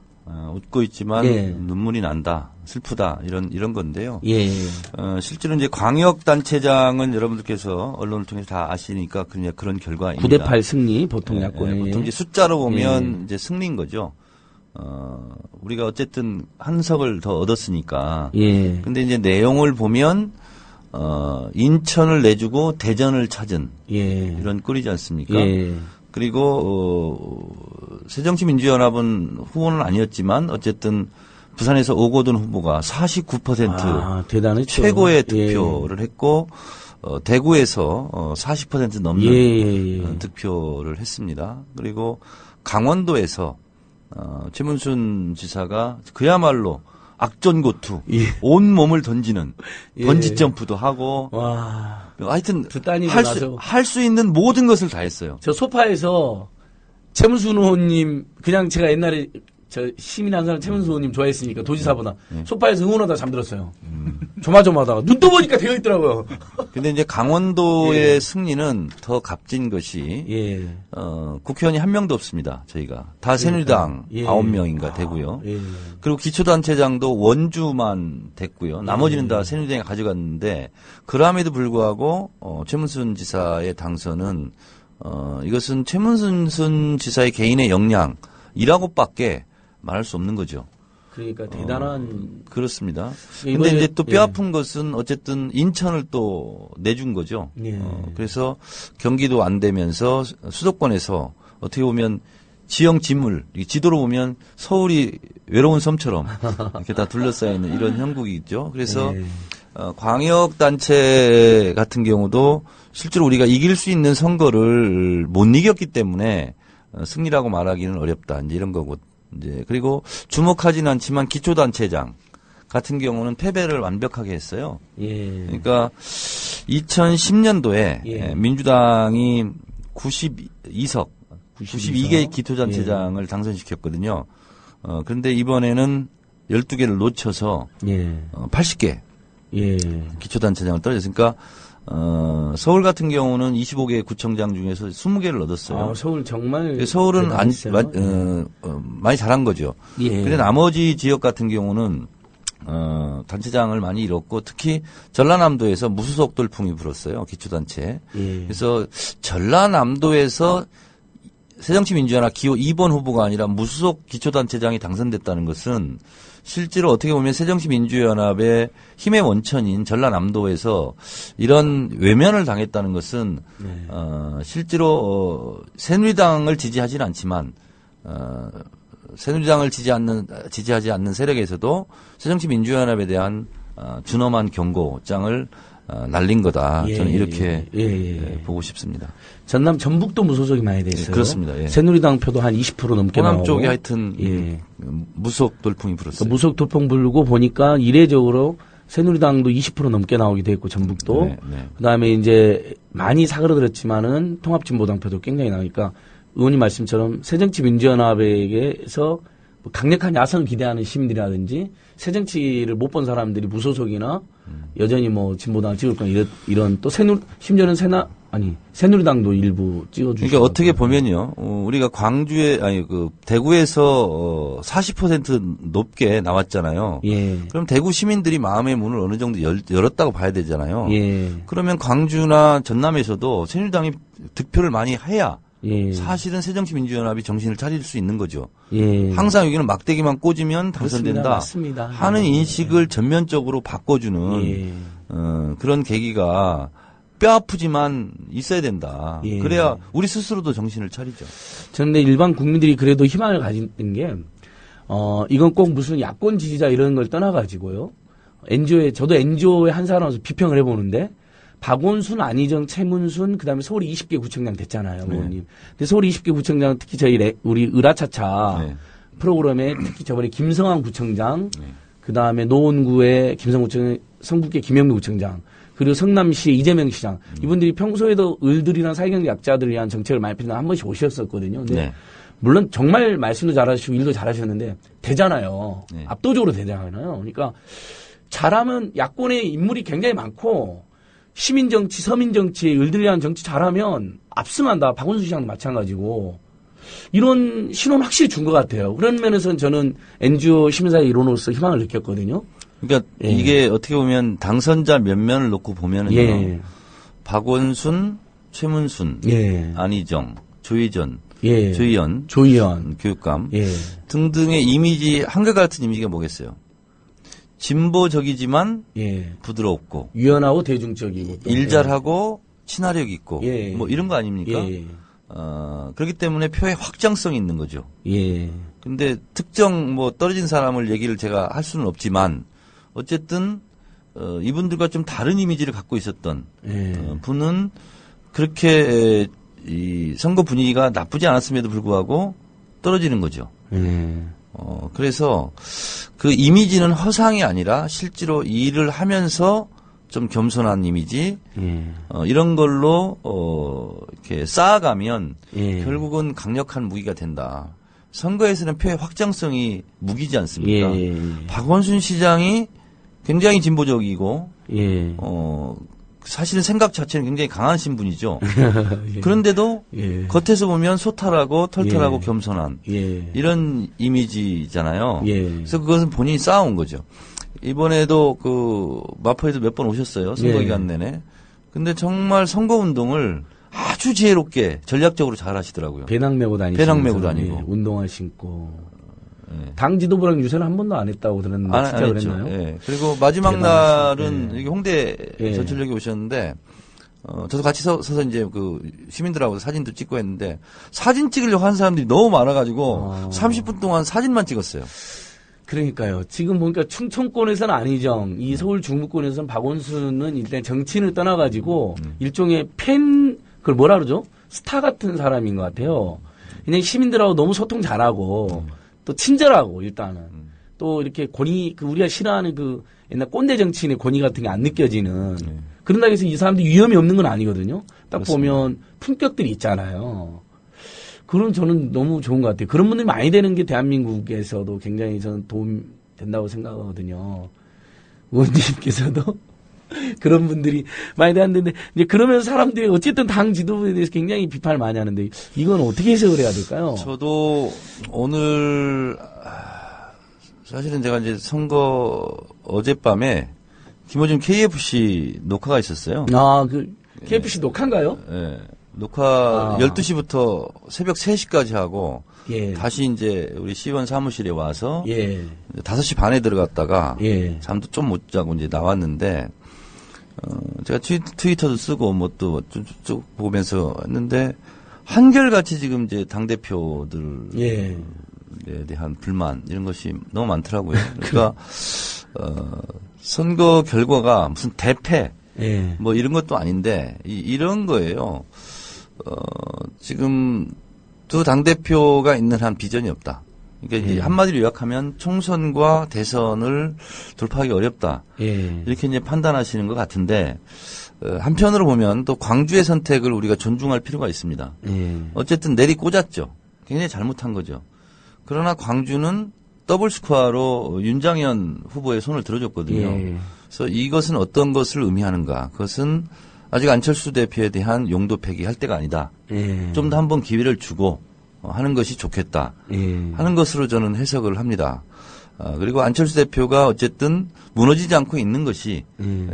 웃고 있지만 눈물이 난다. 슬프다. 이런 건데요. 실제로 이제 광역단체장은 여러분들께서 언론을 통해서 다 아시니까 그냥 그런 결과입니다. 9대8 승리, 보통 야권에. 보통 이제 숫자로 보면 이제 승리인 거죠. 우리가 어쨌든 한 석을 더 얻었으니까. 근데 이제 내용을 보면, 인천을 내주고 대전을 찾은. 이런 꼴이지 않습니까? 그리고, 새정치민주연합은 후보는 아니었지만 어쨌든 부산에서 오거돈 후보가 49% 대단했죠. 최고의 득표를 했고 대구에서 40% 넘는 득표를 했습니다. 그리고 강원도에서 최문순 지사가 그야말로 악전고투 온 몸을 던지는 번지 점프도 하고 하여튼 할 수 있는 모든 것을 다 했어요. 저 소파에서 최문순 의원님 그냥 제가 옛날에 저 시민 한 사람 최문순 의원님 좋아했으니까 도지사보다 소파에서 응원하다 잠들었어요. 조마조마하다가 눈 떠보니까 되어 있더라고요. 근데 이제 강원도의 승리는 더 값진 것이 국회의원이 한 명도 없습니다. 저희가 다 새누리당 9명인가 되고요. 그리고 기초단체장도 원주만 됐고요. 나머지는 다 새누리당이 가져갔는데 그럼에도 불구하고 최문순 지사의 당선은 이것은 최문순 지사의 개인의 역량이라고밖에 말할 수 없는 거죠. 그러니까 대단한. 그렇습니다. 근데 이번에, 이제 또 뼈 아픈 것은 어쨌든 인천을 또 내준 거죠. 예. 그래서 경기도 안 되면서 수도권에서 어떻게 보면 지형 지물, 지도로 보면 서울이 외로운 섬처럼 이렇게 다 둘러싸여 있는 이런 형국이 있죠. 그래서 예. 광역단체 같은 경우도 실제로 우리가 이길 수 있는 선거를 못 이겼기 때문에 승리라고 말하기는 어렵다. 이제 이런 거고. 이제 그리고 주목하지는 않지만 기초단체장 같은 경우는 패배를 완벽하게 했어요. 예. 그러니까 2010년도에 예. 민주당이 92개 기초단체장을 예. 당선시켰거든요. 그런데 이번에는 12개를 놓쳐서 예. 80개 예. 기초단체장을 떨어졌으니까 서울 같은 경우는 25개 구청장 중에서 20개를 얻었어요. 서울 정말. 서울은 많이 잘한 거죠. 예. 근데 나머지 지역 같은 경우는 단체장을 많이 잃었고 특히 전라남도에서 무소속 돌풍이 불었어요. 기초단체. 예. 그래서 전라남도에서 새정치민주연합 기호 2번 후보가 아니라 무소속 기초단체장이 당선됐다는 것은 실제로 어떻게 보면 새정치민주연합의 힘의 원천인 전라남도에서 이런 외면을 당했다는 것은 실제로 새누리당을 지지하지는 않지만 새누리당을 지지하지 않는 세력에서도 새정치민주연합에 대한 준엄한 경고장을 날린 거다. 예, 저는 이렇게 예. 보고 싶습니다. 전남 전북도 무소속이 많이 돼 있어요. 그렇습니다. 예. 새누리당 표도 한 20% 넘게 호남 나오고. 쪽에 하여튼 예. 무속 돌풍이 불었어요. 무속 돌풍 불고 보니까 이례적으로 새누리당도 20% 넘게 나오기도 했고 전북도. 네. 그다음에 이제 많이 사그러들었지만은 통합진보당표도 굉장히 나오니까 의원님 말씀처럼 새정치민주연합에게서 강력한 야선을 기대하는 시민들이라든지 새정치를 못 본 사람들이 무소속이나 여전히 뭐 진보당을 찍을 거나 이런 또 심지어는 새누리당도 일부 찍어주시고. 그러니까 어떻게 보면요, 우리가 대구에서 40% 높게 나왔잖아요. 예. 그럼 대구 시민들이 마음의 문을 어느 정도 열었다고 봐야 되잖아요. 예. 그러면 광주나 전남에서도 새누리당이 득표를 많이 해야 예. 사실은 새정치민주연합이 정신을 차릴 수 있는 거죠. 예. 항상 여기는 막대기만 꽂으면 당선된다 맞습니다. 하는 인식을 전면적으로 바꿔주는 예. 그런 계기가 뼈 아프지만 있어야 된다. 예. 그래야 우리 스스로도 정신을 차리죠. 저는 일반 국민들이 그래도 희망을 가지는 게 이건 꼭 무슨 야권 지지자 이런 걸 떠나가지고요. 저도 NGO의 한 사람으로서 비평을 해보는데 박원순, 안희정, 최문순, 그다음에 서울 20개 구청장 됐잖아요, 의원님. 근데 서울 20개 구청장 특히 우리 으라차차 프로그램에 특히 저번에 김성환 구청장, 그다음에 노원구의 김성구청, 성북의 김영미 구청장, 그리고 성남시 이재명 시장 이분들이 평소에도 을들이나 사회경제 약자들을 위한 정책을 많이 한 번씩 오셨었거든요. 근데 물론 정말 말씀도 잘하시고 일도 잘하셨는데 되잖아요. 압도적으로 되잖아요. 그러니까 잘하면 야권의 인물이 굉장히 많고 시민정치, 서민정치, 을들이라는 정치 잘하면 압승한다. 박원순 시장도 마찬가지고. 이런 신호는 확실히 준 것 같아요. 그런 면에서는 저는 NGO 시민사회 일원으로서 희망을 느꼈거든요. 그러니까 이게 어떻게 보면 당선자 몇 면을 놓고 보면은요. 박원순, 최문순, 안희정, 조희연, 교육감 등등의 이미지, 한결같은 이미지가 뭐겠어요? 진보적이지만 부드럽고 유연하고 대중적이고 일 잘하고 친화력 있고 뭐 이런 거 아닙니까? 그렇기 때문에 표의 확장성이 있는 거죠. 근데 특정 뭐 떨어진 사람을 얘기를 제가 할 수는 없지만 어쨌든 이분들과 좀 다른 이미지를 갖고 있었던 분은 그렇게 이 선거 분위기가 나쁘지 않았음에도 불구하고 떨어지는 거죠. 그래서 그 이미지는 허상이 아니라 실제로 일을 하면서 좀 겸손한 이미지, 이런 걸로, 이렇게 쌓아가면 결국은 강력한 무기가 된다. 선거에서는 표의 확장성이 무기지 않습니까? 박원순 시장이 굉장히 진보적이고, 사실은 생각 자체는 굉장히 강하신 분이죠. 그런데도 겉에서 보면 소탈하고 털털하고 겸손한 이런 이미지잖아요. 그래서 그것은 본인이 쌓아온 거죠. 이번에도 그 마포에도 몇 번 오셨어요. 선거 기간 내내. 근데 정말 선거 운동을 아주 지혜롭게 전략적으로 잘 하시더라고요. 배낭 메고 다니고. 배낭 메고 다니고. 운동화 신고. 예. 당 지도부랑 유세는 한 번도 안 했다고 들었는데 진짜 안 그랬나요? 했죠. 예. 그리고 마지막 대단하시네. 날은 예. 여기 홍대 예. 전철역에 오셨는데 저도 같이 서서 이제 그 시민들하고 사진도 찍고 했는데 사진 찍으려고 한 사람들이 너무 많아가지고 30분 동안 사진만 찍었어요. 그러니까요. 지금 보니까 충청권에서는 안희정, 이 서울 중부권에서는 박원순은 일단 정치인을 떠나가지고 일종의 그걸 뭐라 그러죠? 스타 같은 사람인 것 같아요. 그냥 시민들하고 너무 소통 잘하고 또 친절하고 일단은 또 이렇게 우리가 싫어하는 그 옛날 꼰대 정치인의 권위 같은 게 안 느껴지는 그런다고 해서 이 사람들이 위험이 없는 건 아니거든요. 딱 그렇습니다. 보면 품격들이 있잖아요. 그럼 저는 너무 좋은 것 같아요. 그런 분들이 많이 되는 게 대한민국에서도 굉장히 저는 도움 된다고 생각하거든요. 의원님께서도 그런 분들이 많이 되는데 이제 그러면서 사람들이 어쨌든 당 지도부에 대해서 굉장히 비판을 많이 하는데 이건 어떻게 해석을 해야 될까요? 저도 오늘 사실은 제가 이제 선거 어젯밤에 김어준 KFC 녹화가 있었어요. 그 KFC 녹화인가요? 예. 녹화 12시부터 새벽 3시까지 하고 예. 다시 이제 우리 시의원 사무실에 와서 예. 5시 반에 들어갔다가 예. 잠도 좀 못 자고 이제 나왔는데 제가 트위터도 쓰고 뭐 또 쭉 보면서 했는데 한결같이 지금 이제 당대표들에 예. 대한 불만 이런 것이 너무 많더라고요. 그러니까 선거 결과가 무슨 대패 예. 뭐 이런 것도 아닌데 이런 거예요. 지금 두 당대표가 있는 한 비전이 없다. 그러니까 이제 한마디로 요약하면 총선과 대선을 돌파하기 어렵다. 예. 이렇게 이제 판단하시는 것 같은데 한편으로 보면 또 광주의 선택을 우리가 존중할 필요가 있습니다. 예. 어쨌든 내리 꽂았죠. 굉장히 잘못한 거죠. 그러나 광주는 더블 스코어로 윤장현 후보의 손을 들어줬거든요. 예. 그래서 이것은 어떤 것을 의미하는가? 그것은 아직 안철수 대표에 대한 용도 폐기할 때가 아니다. 예. 좀 더 한번 기회를 주고 하는 것이 좋겠다. 예. 하는 것으로 저는 해석을 합니다. 그리고 안철수 대표가 어쨌든 무너지지 않고 있는 것이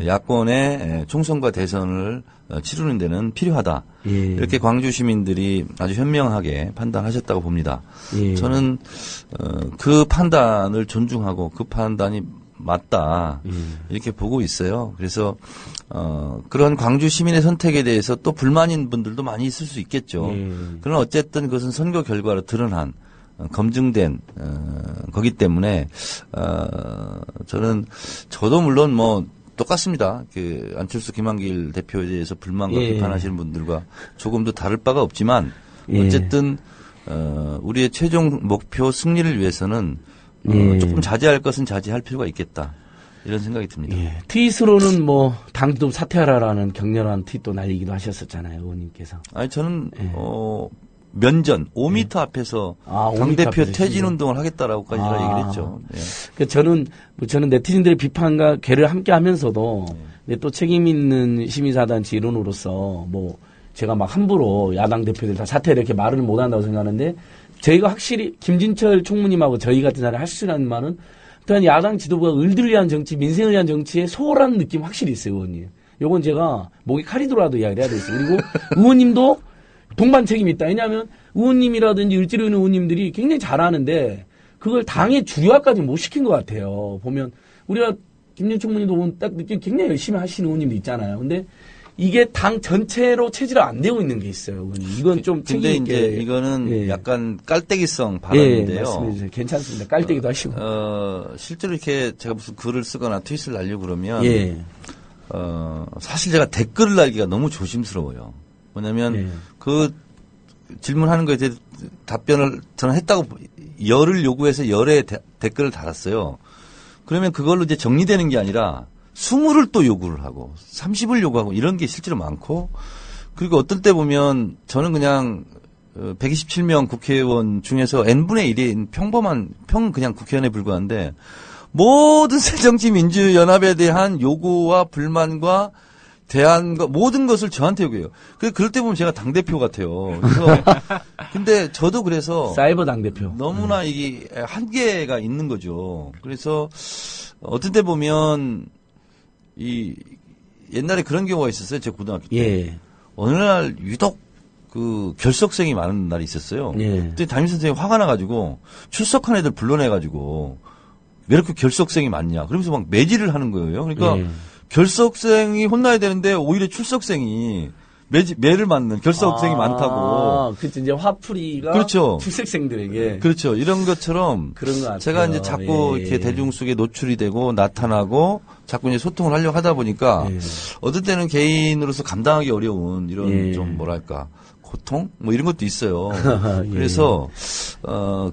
야권의 총선과 대선을 치르는 데는 필요하다. 예. 이렇게 광주 시민들이 아주 현명하게 판단하셨다고 봅니다. 예. 저는 그 판단을 존중하고 그 판단이 맞다 이렇게 보고 있어요. 그래서 그런 광주 시민의 선택에 대해서 또 불만인 분들도 많이 있을 수 있겠죠. 그러나 어쨌든 그것은 선거 결과로 드러난 검증된 거기 때문에 저도 물론 뭐 똑같습니다. 그 안철수 김한길 대표에 대해서 불만과 비판하시는 분들과 조금도 다를 바가 없지만 어쨌든 우리의 최종 목표 승리를 위해서는 조금 자제할 것은 자제할 필요가 있겠다. 이런 생각이 듭니다. 예. 트윗으로는 뭐 당도 사퇴하라라는 격렬한 트윗도 날리기도 하셨었잖아요, 의원님께서. 아니 저는 면전 5m 앞에서 당대표 퇴진 운동을 하겠다라고까지 얘기를 했죠. 네. 그러니까 저는 네티즌들의 비판과 괴를 함께 하면서도 또 책임 있는 시민사단체 일원으로서 뭐 제가 막 함부로 야당 대표들 다 사퇴 이렇게 말을 못 한다고 생각하는데 저희가 확실히 김진철 총무님하고 저희 같은 사람이 할 수 있는 말은 일단 야당 지도부가 을들을 위한 정치, 민생을 위한 정치에 소홀한 느낌 확실히 있어요, 의원님. 요건 제가 목에 칼이 돌아도 이야기를 해야 되겠어요. 그리고 의원님도 동반 책임이 있다. 왜냐하면 의원님이라든지 을지로 있는 의원님들이 굉장히 잘하는데 그걸 당의 주요화까지 못 시킨 것 같아요. 보면 우리가 김진철 총무님도 보면 딱 느끼면 굉장히 열심히 하시는 의원님도 있잖아요. 근데 이게 당 전체로 체질화 안 되고 있는 게 있어요. 의원님. 이건 좀 책임 근데 있게. 이제 이거는 약간 깔때기성 예, 발언인데요. 말씀해 주세요. 괜찮습니다. 깔때기도 하시고. 실제로 이렇게 제가 무슨 글을 쓰거나 트윗을 날리고 그러면 사실 제가 댓글을 달기가 너무 조심스러워요. 뭐냐면 그 질문하는 거에 대해 답변을 저는 했다고 열을 요구해서 열의 댓글을 달았어요. 그러면 그걸로 이제 정리되는 게 아니라 20을 또 요구를 하고 30을 요구하고 이런 게 실제로 많고 그리고 어떨 때 보면 저는 그냥 127명 국회의원 중에서 n분의 1인 평범한 그냥 국회의원에 불과한데 모든 새정치민주연합에 대한 요구와 불만과 대안과 모든 것을 저한테 요구해요. 그럴 때 보면 제가 당대표 같아요. 그래서 근데 저도 그래서 사이버 당대표. 너무나 이게 한계가 있는 거죠. 그래서 어떤 때 보면 옛날에 그런 경우가 있었어요. 제 고등학교 때. 어느 날 유독 그 결석생이 많은 날이 있었어요. 예. 그때 담임 선생님이 화가 나가지고 출석한 애들 불러내가지고 왜 이렇게 결석생이 많냐. 그러면서 막 매질을 하는 거예요. 그러니까 예. 결석생이 혼나야 되는데 오히려 출석생이 매를 맞는 결석생이 많다고. 그렇죠. 이제 화풀이가 그렇죠. 출석생들에게. 그렇죠. 이런 것처럼 그런 것 같아요. 제가 이제 자꾸 예. 이렇게 대중 속에 노출이 되고 나타나고 자꾸 이제 소통을 하려고 하다 보니까 예. 어떨 때는 개인으로서 감당하기 어려운 이런 예. 좀 뭐랄까 고통 뭐 이런 것도 있어요. 예. 그래서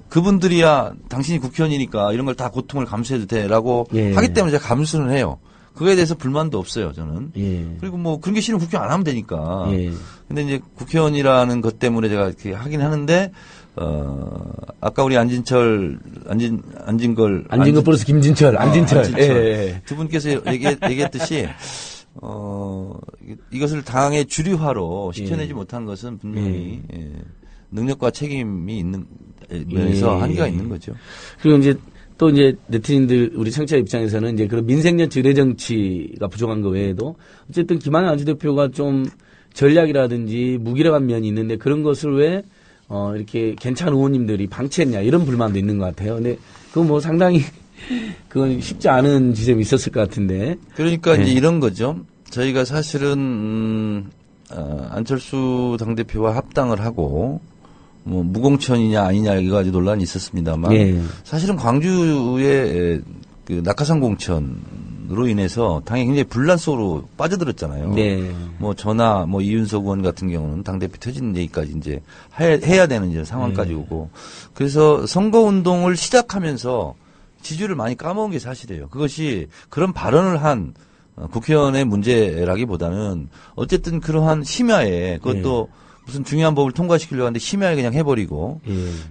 그분들이야 당신이 국회의원이니까 이런 걸 다 고통을 감수해도 돼라고 예. 하기 때문에 제가 감수는 해요. 그거에 대해서 불만도 없어요, 저는. 예. 그리고 뭐 그런 게 싫으면 국회의원 안 하면 되니까. 예. 근데 이제 국회의원이라는 것 때문에 제가 이렇게 하긴 하는데 아까 우리 안진걸 플러스 김진철, 안진철. 안진철. 예. 두 분께서 얘기했듯이 이것을 당의 주류화로 시켜내지 예. 못한 것은 분명히 능력과 책임이 있는 면에서 한계가 있는 거죠. 그리고 이제 또 이제 네티즌들 우리 청취자 입장에서는 이제 그런 민생정치, 의례정치가 부족한 거 외에도 어쨌든 김한현 안지대표가 좀 전략이라든지 무기력한 면이 있는데 그런 것을 왜 이렇게 괜찮은 의원님들이 방치했냐 이런 불만도 있는 것 같아요. 근데 그건 뭐 상당히 그건 쉽지 않은 지점이 있었을 것 같은데. 그러니까 네. 이제 이런 거죠. 저희가 사실은 안철수 당대표와 합당을 하고 뭐 무공천이냐 아니냐 이거 가지고 논란이 있었습니다만 예. 사실은 광주의 그 낙하산 공천으로 인해서 당이 굉장히 분란 속으로 빠져들었잖아요. 네. 뭐 저나 뭐 이윤석 의원 같은 경우는 당대표 퇴진 얘기까지 이제 해야 되는 이제 상황까지 오고 그래서 선거 운동을 시작하면서 지지율을 많이 까먹은 게 사실이에요. 그것이 그런 발언을 한 국회의원의 문제라기보다는 어쨌든 그러한 심야에 그것도 무슨 중요한 법을 통과시키려고 하는데 심야에 그냥 해버리고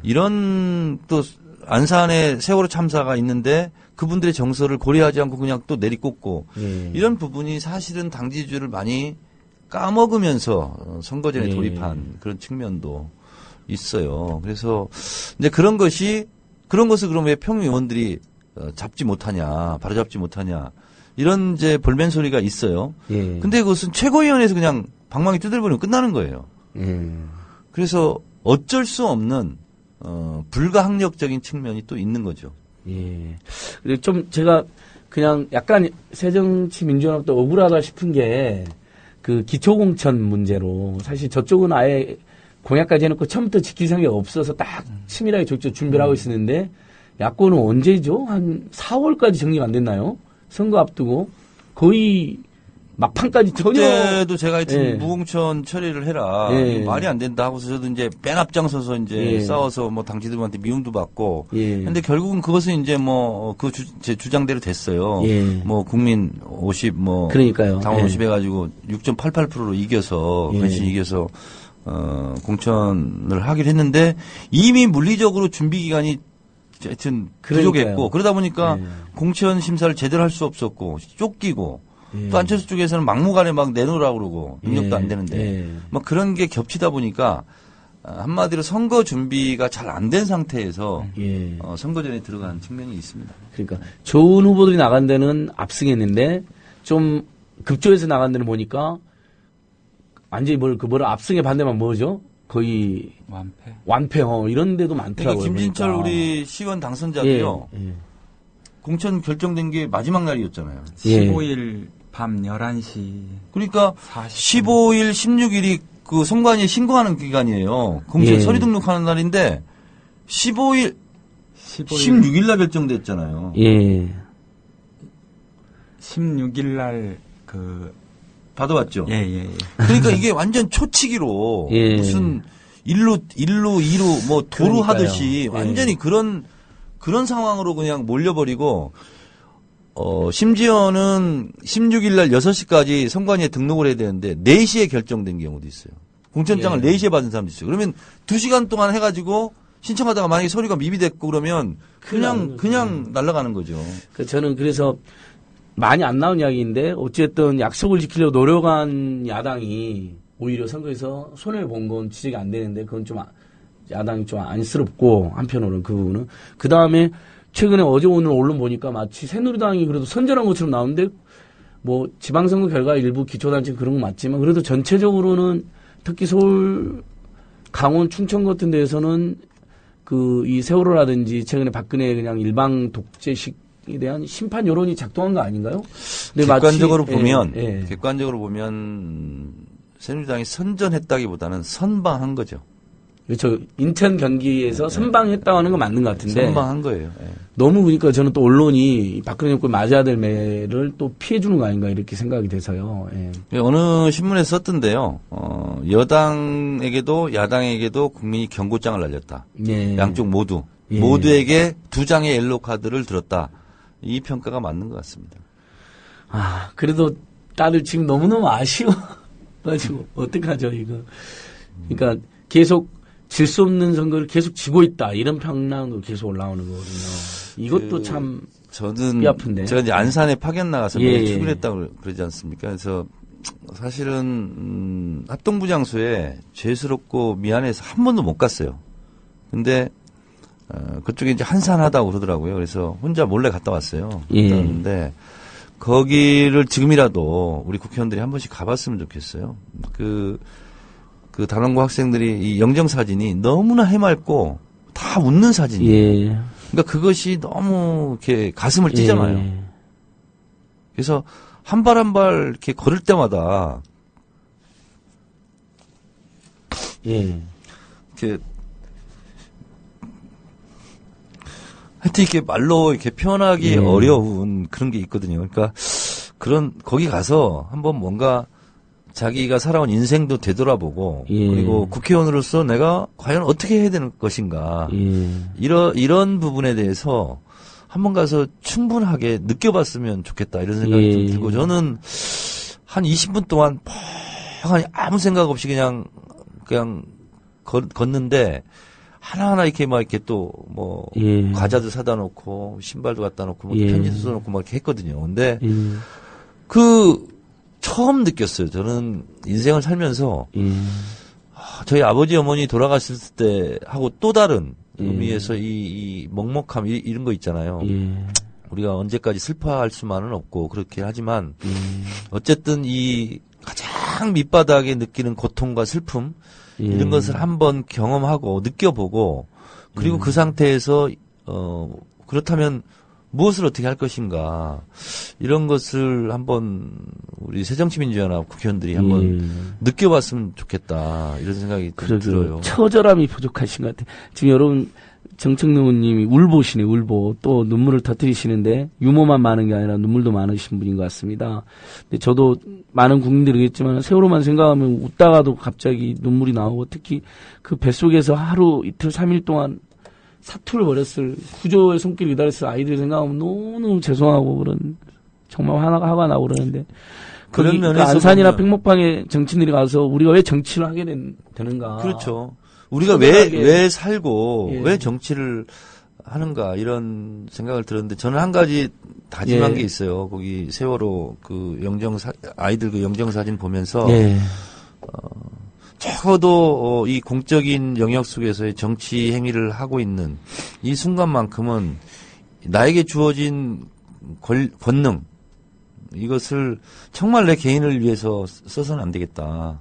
이런 또 안산에 세월호 참사가 있는데 그분들의 정서를 고려하지 않고 그냥 또 내리꽂고 이런 부분이 사실은 당 지지율을 많이 까먹으면서 선거전에 돌입한 그런 측면도 있어요. 그래서 이제 그런 것을 그럼 왜 평의원들이 잡지 못하냐, 바로잡지 못하냐 이런 이제 볼멘 소리가 있어요. 근데 그것은 최고위원회에서 그냥 방망이 두들버리면 끝나는 거예요. 그래서 어쩔 수 없는 불가항력적인 측면이 또 있는 거죠. 예. 그리고 좀 제가 그냥 약간 새정치민주연합도 억울하다 싶은 게 그 기초공천 문제로 사실 저쪽은 아예 공약까지 해놓고 처음부터 지킬 생각이 없어서 딱 치밀하게 준비를 하고 있었는데 야권은 언제죠? 한 4월까지 정리가 안 됐나요? 선거 앞두고 거의 막판까지 전혀. 그때도 제가 하여튼 예. 무공천 처리를 해라. 예. 이거 말이 안 된다 하고서 저도 이제 맨 앞장서서 이제 싸워서 뭐 당지들한테 미움도 받고. 근데 결국은 그것은 이제 뭐 제 주장대로 됐어요. 뭐 국민 50 뭐. 그러니까요. 당원 50 해가지고 6.88%로 이겨서, 간신히 이겨서, 공천을 하기로 했는데 이미 물리적으로 준비 기간이 하여튼 부족했고 그러다 보니까 공천 심사를 제대로 할 수 없었고 쫓기고 또 안철수 쪽에서는 막무가내 막 내놓으라고 그러고 능력도 안 되는데 막 그런 게 겹치다 보니까 한마디로 선거 준비가 잘 안 된 상태에서 선거전에 들어간 측면이 있습니다. 그러니까 좋은 후보들이 나간 데는 압승했는데 좀 급조해서 나간 데는 보니까 완전히 뭐를 압승의 반대만 뭐죠? 거의 완패 이런 데도 많더라고요. 그러니까 김진철 보니까. 우리 시의원 당선자도요. 공천 결정된 게 마지막 날이었잖아요. 15일 밤 11시. 그러니까 40분. 15일, 16일이 그 선관위에 신고하는 기간이에요. 공천 서류 등록하는 날인데 16일 날 결정됐잖아요. 16일 날 받아왔죠. 예. 그러니까 이게 완전 초치기로 무슨 일루 뭐 도루 하듯이 완전히 그런 상황으로 그냥 몰려버리고 심지어는 16일 날 6시까지 선관위에 등록을 해야 되는데 4시에 결정된 경우도 있어요. 공천장을 4시에 받은 사람도 있어요. 그러면 2시간 동안 해가지고 신청하다가 만약에 서류가 미비됐고 그러면 그냥 날아가는 거죠. 저는 그래서 많이 안 나온 이야기인데 어쨌든 약속을 지키려고 노력한 야당이 오히려 선거에서 손해를 본 건 지적이 안 되는데 그건 좀 야당이 좀 안쓰럽고 한편으로는 그 부분은 그 다음에 최근에 어제 오늘 언론 보니까 마치 새누리당이 그래도 선전한 것처럼 나오는데 뭐 지방선거 결과 일부 기초단체 그런 거 맞지만 그래도 전체적으로는 특히 서울 강원 충청 같은 데에서는 이 세월호라든지 최근에 박근혜 그냥 일방 독재식에 대한 심판 여론이 작동한 거 아닌가요? 근데 객관적으로 마치, 보면 예. 객관적으로 보면 새누리당이 선전했다기보다는 선방한 거죠. 그렇죠. 인천 경기에서 선방했다고 하는 건 맞는 것 같은데. 선방한 거예요. 예. 너무 그러니까 저는 또 언론이 박근혜 정권 맞아야 될 매를 또 피해주는 거 아닌가 이렇게 생각이 돼서요. 예. 어느 신문에 썼던데요. 여당에게도 야당에게도 국민이 경고장을 날렸다. 예. 양쪽 모두. 예. 모두에게 2장의 옐로우 카드를 들었다. 이 평가가 맞는 것 같습니다. 아, 그래도 다들 지금 너무너무 아쉬워가지고 어떡하죠 이거. 그러니까 계속 질 수 없는 선거를 계속 지고 있다 이런 평랑도 계속 올라오는 거거든요. 이것도 참 저는 뼈 아픈데. 제가 이제 안산에 파견 나가서 예, 매일 예. 출근했다고 그러지 않습니까? 그래서 사실은 합동부 장소에 죄스럽고 미안해서 한 번도 못 갔어요. 근데 그쪽에 이제 한산하다고 그러더라고요. 그래서 혼자 몰래 갔다 왔어요. 예. 그런데 거기를 지금이라도 우리 국회의원들이 한 번씩 가봤으면 좋겠어요. 그 단원고 학생들이 이 영정 사진이 너무나 해맑고 다 웃는 사진이에요. 예. 그러니까 그것이 너무 이렇게 가슴을 찢잖아요. 예. 그래서 한 발 한 발 이렇게 걸을 때마다 예. 이렇게 하여튼 이렇게 말로 이렇게 표현하기 예. 어려운 그런 게 있거든요. 그러니까 거기 가서 한번 뭔가 자기가 살아온 인생도 되돌아보고 예. 그리고 국회의원으로서 내가 과연 어떻게 해야 되는 것인가 예. 이런 부분에 대해서 한번 가서 충분하게 느껴봤으면 좋겠다 이런 생각이 예. 좀 들고 저는 한 20분 동안 펑하니 아무 생각 없이 그냥 걷는데 하나하나 이렇게 막 이렇게 또 뭐 예. 과자도 사다 놓고 신발도 갖다 놓고 뭐 예. 편지도 써 놓고 막 이렇게 했거든요. 근데 예. 처음 느꼈어요. 저는 인생을 살면서 예. 저희 아버지 어머니 돌아가셨을 때 하고 또 다른 예. 의미에서 이 먹먹함 이런 거 있잖아요. 예. 우리가 언제까지 슬퍼할 수만은 없고 그렇게 하지만 어쨌든 이 가장 밑바닥에 느끼는 고통과 슬픔 예. 이런 것을 한번 경험하고 느껴보고 그리고 그 상태에서 그렇다면 무엇을 어떻게 할 것인가 이런 것을 한번 우리 새정치민주연합 국회의원들이 한번 느껴봤으면 좋겠다 이런 생각이 들어요. 처절함이 부족하신 것 같아요. 지금 여러분 정청래 의원님이 울보시네 울보 또 눈물을 터뜨리시는데 유머만 많은 게 아니라 눈물도 많으신 분인 것 같습니다. 근데 저도 많은 국민들이 그랬지만 세월호만 생각하면 웃다가도 갑자기 눈물이 나오고 특히 그 뱃속에서 하루 이틀 3일 동안 사투를 벌였을 구조의 손길을 기다렸을 아이들 생각하면 너무너무 죄송하고 그런 정말 화가 나고 그러는데 그런 면에서 안산이나 보면 백목방에 정치인들이 가서 우리가 왜 정치를 하게 되는가 그렇죠. 우리가 처절하게. 왜 살고 예. 왜 정치를 하는가 이런 생각을 들었는데 저는 한 가지 다짐한 예. 게 있어요. 거기 세월호 아이들 그 영정 사진 보면서 예. 적어도 이 공적인 영역 속에서의 정치 행위를 하고 있는 이 순간만큼은 나에게 주어진 권능 이것을 정말 내 개인을 위해서 써서는 안 되겠다.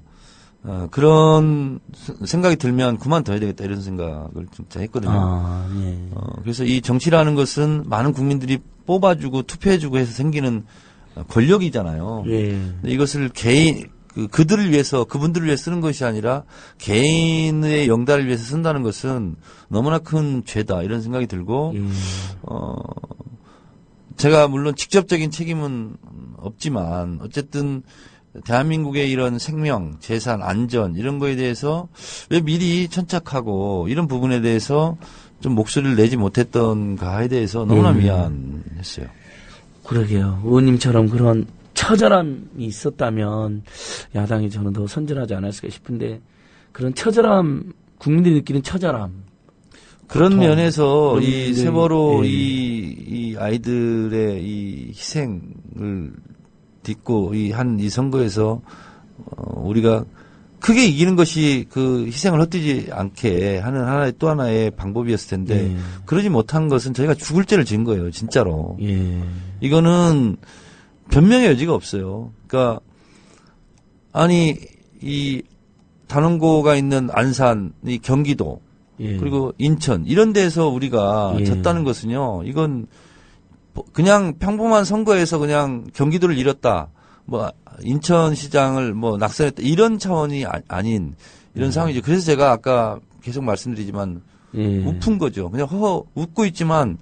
그런 생각이 들면 그만둬야 되겠다 이런 생각을 진짜 했거든요. 예. 그래서 이 정치라는 것은 많은 국민들이 뽑아주고 투표해주고 해서 생기는 권력이잖아요. 예. 근데 이것을 그들을 위해서 그분들을 위해 쓰는 것이 아니라 개인의 영달을 위해서 쓴다는 것은 너무나 큰 죄다 이런 생각이 들고 제가 물론 직접적인 책임은 없지만 어쨌든 대한민국의 이런 생명, 재산, 안전 이런 거에 대해서 왜 미리 천착하고 이런 부분에 대해서 좀 목소리를 내지 못했던가에 대해서 너무나 미안했어요. 그러게요. 의원님처럼 그런 처절함이 있었다면 야당이 저는 더 선전하지 않았을까 싶은데 그런 처절함, 국민들이 느끼는 처절함. 그런 고통, 면에서 그런 이 분들이, 세월호 예. 이 아이들의 이 희생을 딛고 이 선거에서 우리가 크게 이기는 것이 그 희생을 헛되지 않게 하는 하나의 또 하나의 방법이었을 텐데 그러지 못한 것은 저희가 죽을 죄를 지은 거예요, 진짜로. 예. 이거는 변명의 여지가 없어요. 그러니까 아니 이 단원고가 있는 안산이 경기도 예. 그리고 인천 이런 데서 우리가 예. 졌다는 것은요. 이건 그냥 평범한 선거에서 그냥 경기도를 잃었다. 뭐 인천시장을 뭐 낙선했다. 이런 차원이 아닌 이런 상황이죠. 그래서 제가 아까 계속 말씀드리지만 예. 웃픈 거죠. 그냥 웃고 있지만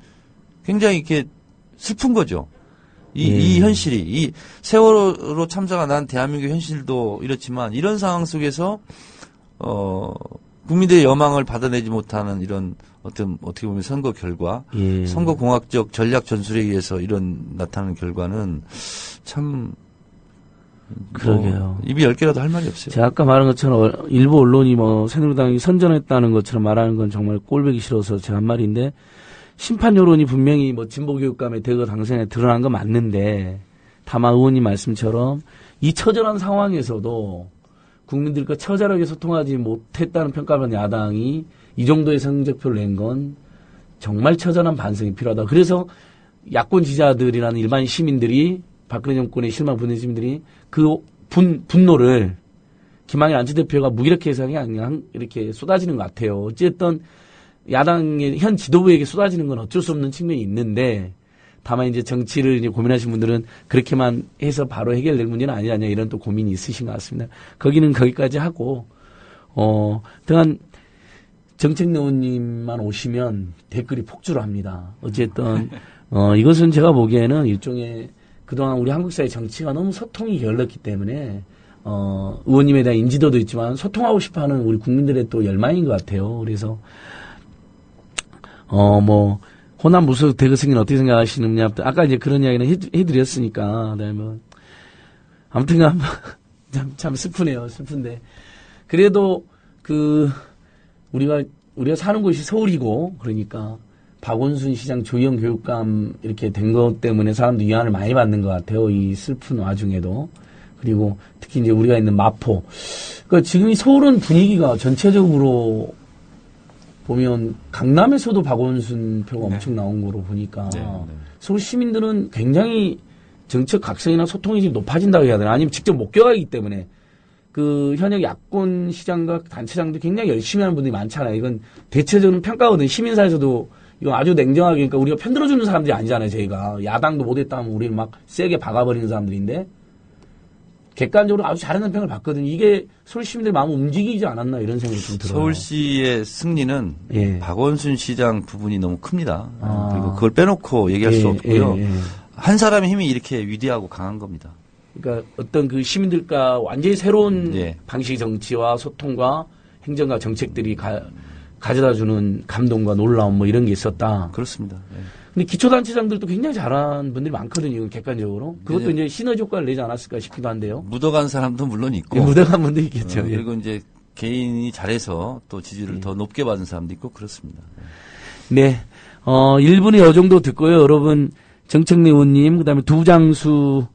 굉장히 이렇게 슬픈 거죠. 이 현실이 이 세월호 참사가 난 대한민국 현실도 이렇지만 이런 상황 속에서 국민들의 여망을 받아내지 못하는 이런 어떻게 보면 선거 결과, 예. 선거 공학적 전략 전술에 의해서 이런 나타나는 결과는 참 그러게요. 입이 10개라도 할 말이 없어요. 제가 아까 말한 것처럼 일부 언론이 뭐 새누리당이 선전했다는 것처럼 말하는 건 정말 꼴보기 싫어서 제가 한 말인데 심판 여론이 분명히 뭐 진보교육감의 대거 당선에 드러난 건 맞는데 다만 의원님 말씀처럼 이 처절한 상황에서도 국민들과 처절하게 소통하지 못했다는 평가받는 야당이 이 정도의 성적표를 낸 건 정말 처절한 반성이 필요하다. 그래서 야권 지지자들이라는 일반 시민들이 박근혜 정권의 실망 분노 시민들이 그 분노를 김한길 안철대표가 무기력해 해서 그냥 이렇게 쏟아지는 것 같아요. 어쨌든 야당의 현 지도부에게 쏟아지는 건 어쩔 수 없는 측면이 있는데 다만 이제 정치를 이제 고민하신 분들은 그렇게만 해서 바로 해결될 문제는 아니냐 이런 또 고민이 있으신 것 같습니다. 거기는 거기까지 하고 등한 정책내 의원님만 오시면 댓글이 폭주를 합니다. 어쨌든 이것은 제가 보기에는 일종의 그동안 우리 한국 사회 정치가 너무 소통이 게을렀기 때문에 의원님에 대한 인지도도 있지만 소통하고 싶어하는 우리 국민들의 또 열망인 것 같아요. 그래서 뭐 호남 무소속 대거 승인 어떻게 생각하시느냐 아까 이제 그런 이야기는 해드렸으니까 그다음에 아무튼간 참 슬프네요. 슬픈데 그래도 우리가 사는 곳이 서울이고 그러니까 박원순 시장 조희영 교육감 이렇게 된 것 때문에 사람들 위안을 많이 받는 것 같아요. 이 슬픈 와중에도. 그리고 특히 이제 우리가 있는 마포. 그러니까 지금 이 서울은 분위기가 전체적으로 보면 강남에서도 박원순 표가 엄청 나온 거로 보니까 서울 시민들은 굉장히 정책 각성이나 소통이 지금 높아진다고 해야 되나 아니면 직접 목격하기 때문에 그 현역 야권 시장과 단체장도 굉장히 열심히 하는 분들이 많잖아요. 이건 대체적인 평가거든요. 시민사회에서도 이건 아주 냉정하게 그러니까 우리가 편들어주는 사람들이 아니잖아요. 저희가 야당도 못했다 하면 우리를 막 세게 박아버리는 사람들인데 객관적으로 아주 잘하는 평을 받거든요. 이게 서울 시민들 마음을 움직이지 않았나 이런 생각이 좀 들어요. 서울시의 승리는 박원순 시장 부분이 너무 큽니다. 그리고 그걸 빼놓고 얘기할 수 없고요. 한 사람의 힘이 이렇게 위대하고 강한 겁니다. 그러니까 어떤 그 시민들과 완전히 새로운 방식의 정치와 소통과 행정과 정책들이 가져다주는 감동과 놀라움 뭐 이런 게 있었다. 그렇습니다. 근데 기초단체장들도 굉장히 잘하는 분들이 많거든요. 객관적으로. 그것도 이제 시너지 효과를 내지 않았을까 싶기도 한데요. 묻어간 사람도 물론 있고. 묻어간 분도 있겠죠. 그리고 이제 개인이 잘해서 또 지지를 더 높게 받은 사람도 있고 그렇습니다. 네. 1분에 이 정도 듣고요. 여러분 정책내 의원님 그다음에 두부장수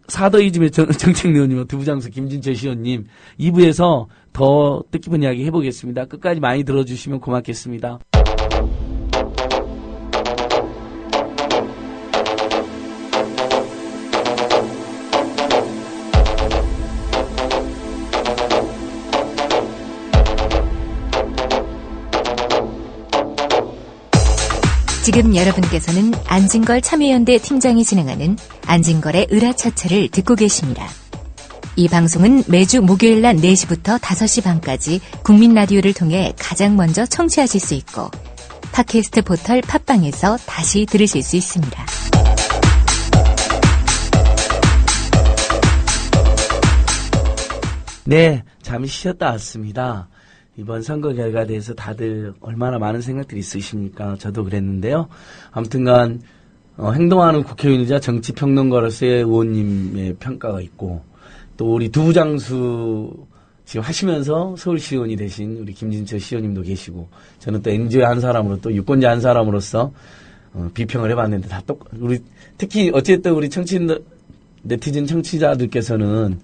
사더이즘의 정책내 의원님 두부장수 김진철 시의원님 2부에서 더 뜻깊은 이야기 해보겠습니다. 끝까지 많이 들어주시면 고맙겠습니다. 지금 여러분께서는 안진걸 참여연대 팀장이 진행하는 안진걸의 을화처처를 듣고 계십니다. 이 방송은 매주 목요일 낮 4시부터 5시 반까지 국민라디오를 통해 가장 먼저 청취하실 수 있고 팟캐스트 포털 팟빵에서 다시 들으실 수 있습니다. 네, 잠시 쉬었다 왔습니다. 이번 선거 결과에 대해서 다들 얼마나 많은 생각들이 있으십니까? 저도 그랬는데요. 아무튼간 행동하는 국회의원이자 정치평론가로서의 의원님의 평가가 있고 또 우리 두부장수 지금 하시면서 서울시의원이 되신 우리 김진철 시의원님도 계시고 저는 또 NGO 한 사람으로 또 유권자 한 사람으로서 비평을 해봤는데 다 우리 특히 어쨌든 우리 네티즌 청취자들께서는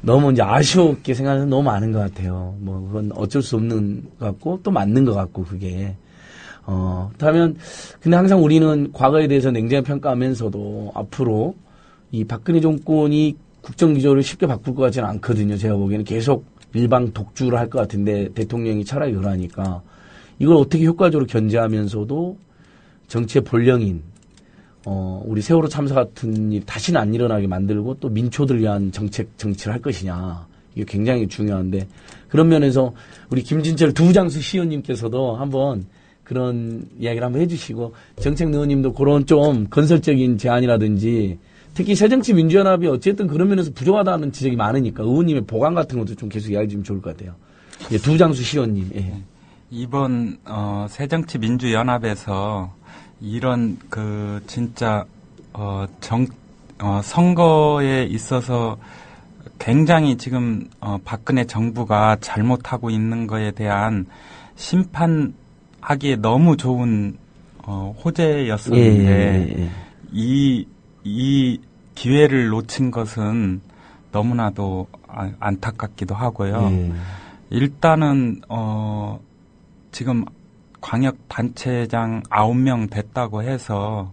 너무 이제 아쉬웠게 생각하는 너무 많은 것 같아요. 뭐 그건 어쩔 수 없는 것 같고 또 맞는 것 같고 그게 그렇다면 근데 항상 우리는 과거에 대해서 냉정히 평가하면서도 앞으로 이 박근혜 정권이 국정기조를 쉽게 바꿀 것 같지는 않거든요. 제가 보기에는 계속 일방 독주를 할 것 같은데 대통령이 철학이 그러니까 이걸 어떻게 효과적으로 견제하면서도 정치의 본령인 우리 세월호 참사 같은 일 다시는 안 일어나게 만들고 또 민초들 위한 정치를 할 것이냐. 이게 굉장히 중요한데 그런 면에서 우리 김진철 두장수 시의원님께서도 한번 그런 이야기를 한번 해주시고 정책노 의원님도 그런 좀 건설적인 제안이라든지 특히 새정치민주연합이 어쨌든 그런 면에서 부족하다는 지적이 많으니까 의원님의 보강 같은 것도 좀 계속 이야기 주면 좋을 것 같아요. 예, 두장수 시의원님. 예. 이번 새정치민주연합에서 이런 진짜 선거에 있어서 굉장히 지금 박근혜 정부가 잘못하고 있는 거에 대한 심판하기에 너무 좋은 호재였었는데 이 기회를 놓친 것은 너무나도 안타깝기도 하고요. 일단은 지금 광역단체장 9명 됐다고 해서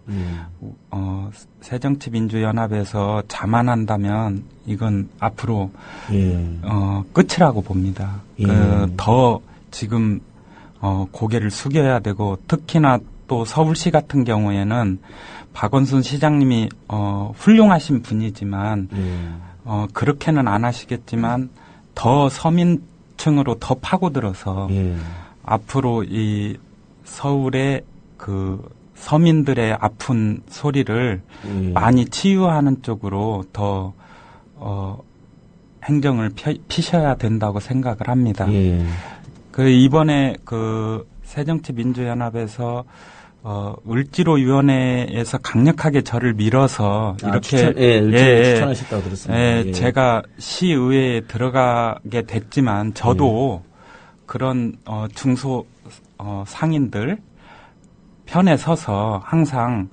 새정치민주연합에서 자만한다면 이건 앞으로 끝이라고 봅니다. 더 지금 고개를 숙여야 되고 특히나 또 서울시 같은 경우에는 박원순 시장님이 훌륭하신 분이지만 그렇게는 안 하시겠지만 더 서민층으로 더 파고들어서 앞으로 이 서울의 서민들의 아픈 소리를 많이 치유하는 쪽으로 더 행정을 피셔야 된다고 생각을 합니다. 이번에 새정치민주연합에서 을지로위원회에서 강력하게 저를 밀어서 이렇게 추천하셨다고 들었습니다. 제가 시의회에 들어가게 됐지만 저도 그런 중소 상인들 편에 서서 항상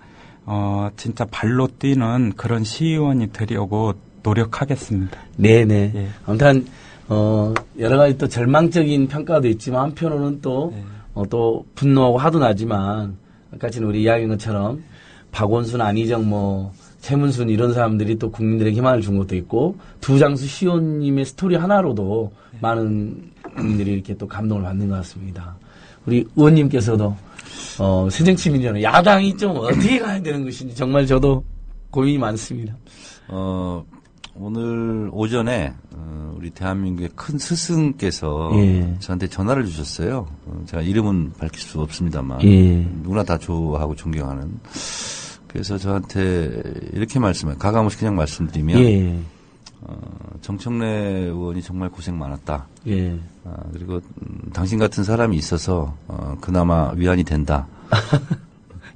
진짜 발로 뛰는 그런 시의원이 되려고 노력하겠습니다. 네네. 예. 아무튼 여러 가지 또 절망적인 평가도 있지만 한편으로는 또 분노하고 화도 나지만 아까 지금 우리 이야기한 것처럼 박원순, 안희정, 최문순 이런 사람들이 또 국민들에게 희망을 준 것도 있고 두장수 시의원님의 스토리 하나로도 많은 국민들이 이렇게 또 감동을 받는 것 같습니다. 우리 의원님께서도 새정치민주연합 야당이 좀 어떻게 가야 되는 것인지 정말 저도 고민이 많습니다. 오늘 오전에 우리 대한민국의 큰 스승께서 저한테 전화를 주셨어요. 제가 이름은 밝힐 수 없습니다만 누구나 다 좋아하고 존경하는. 그래서 저한테 이렇게 가감없이 그냥 말씀드리면 정청래 의원이 정말 고생 많았다. 그리고 당신 같은 사람이 있어서 그나마 위안이 된다.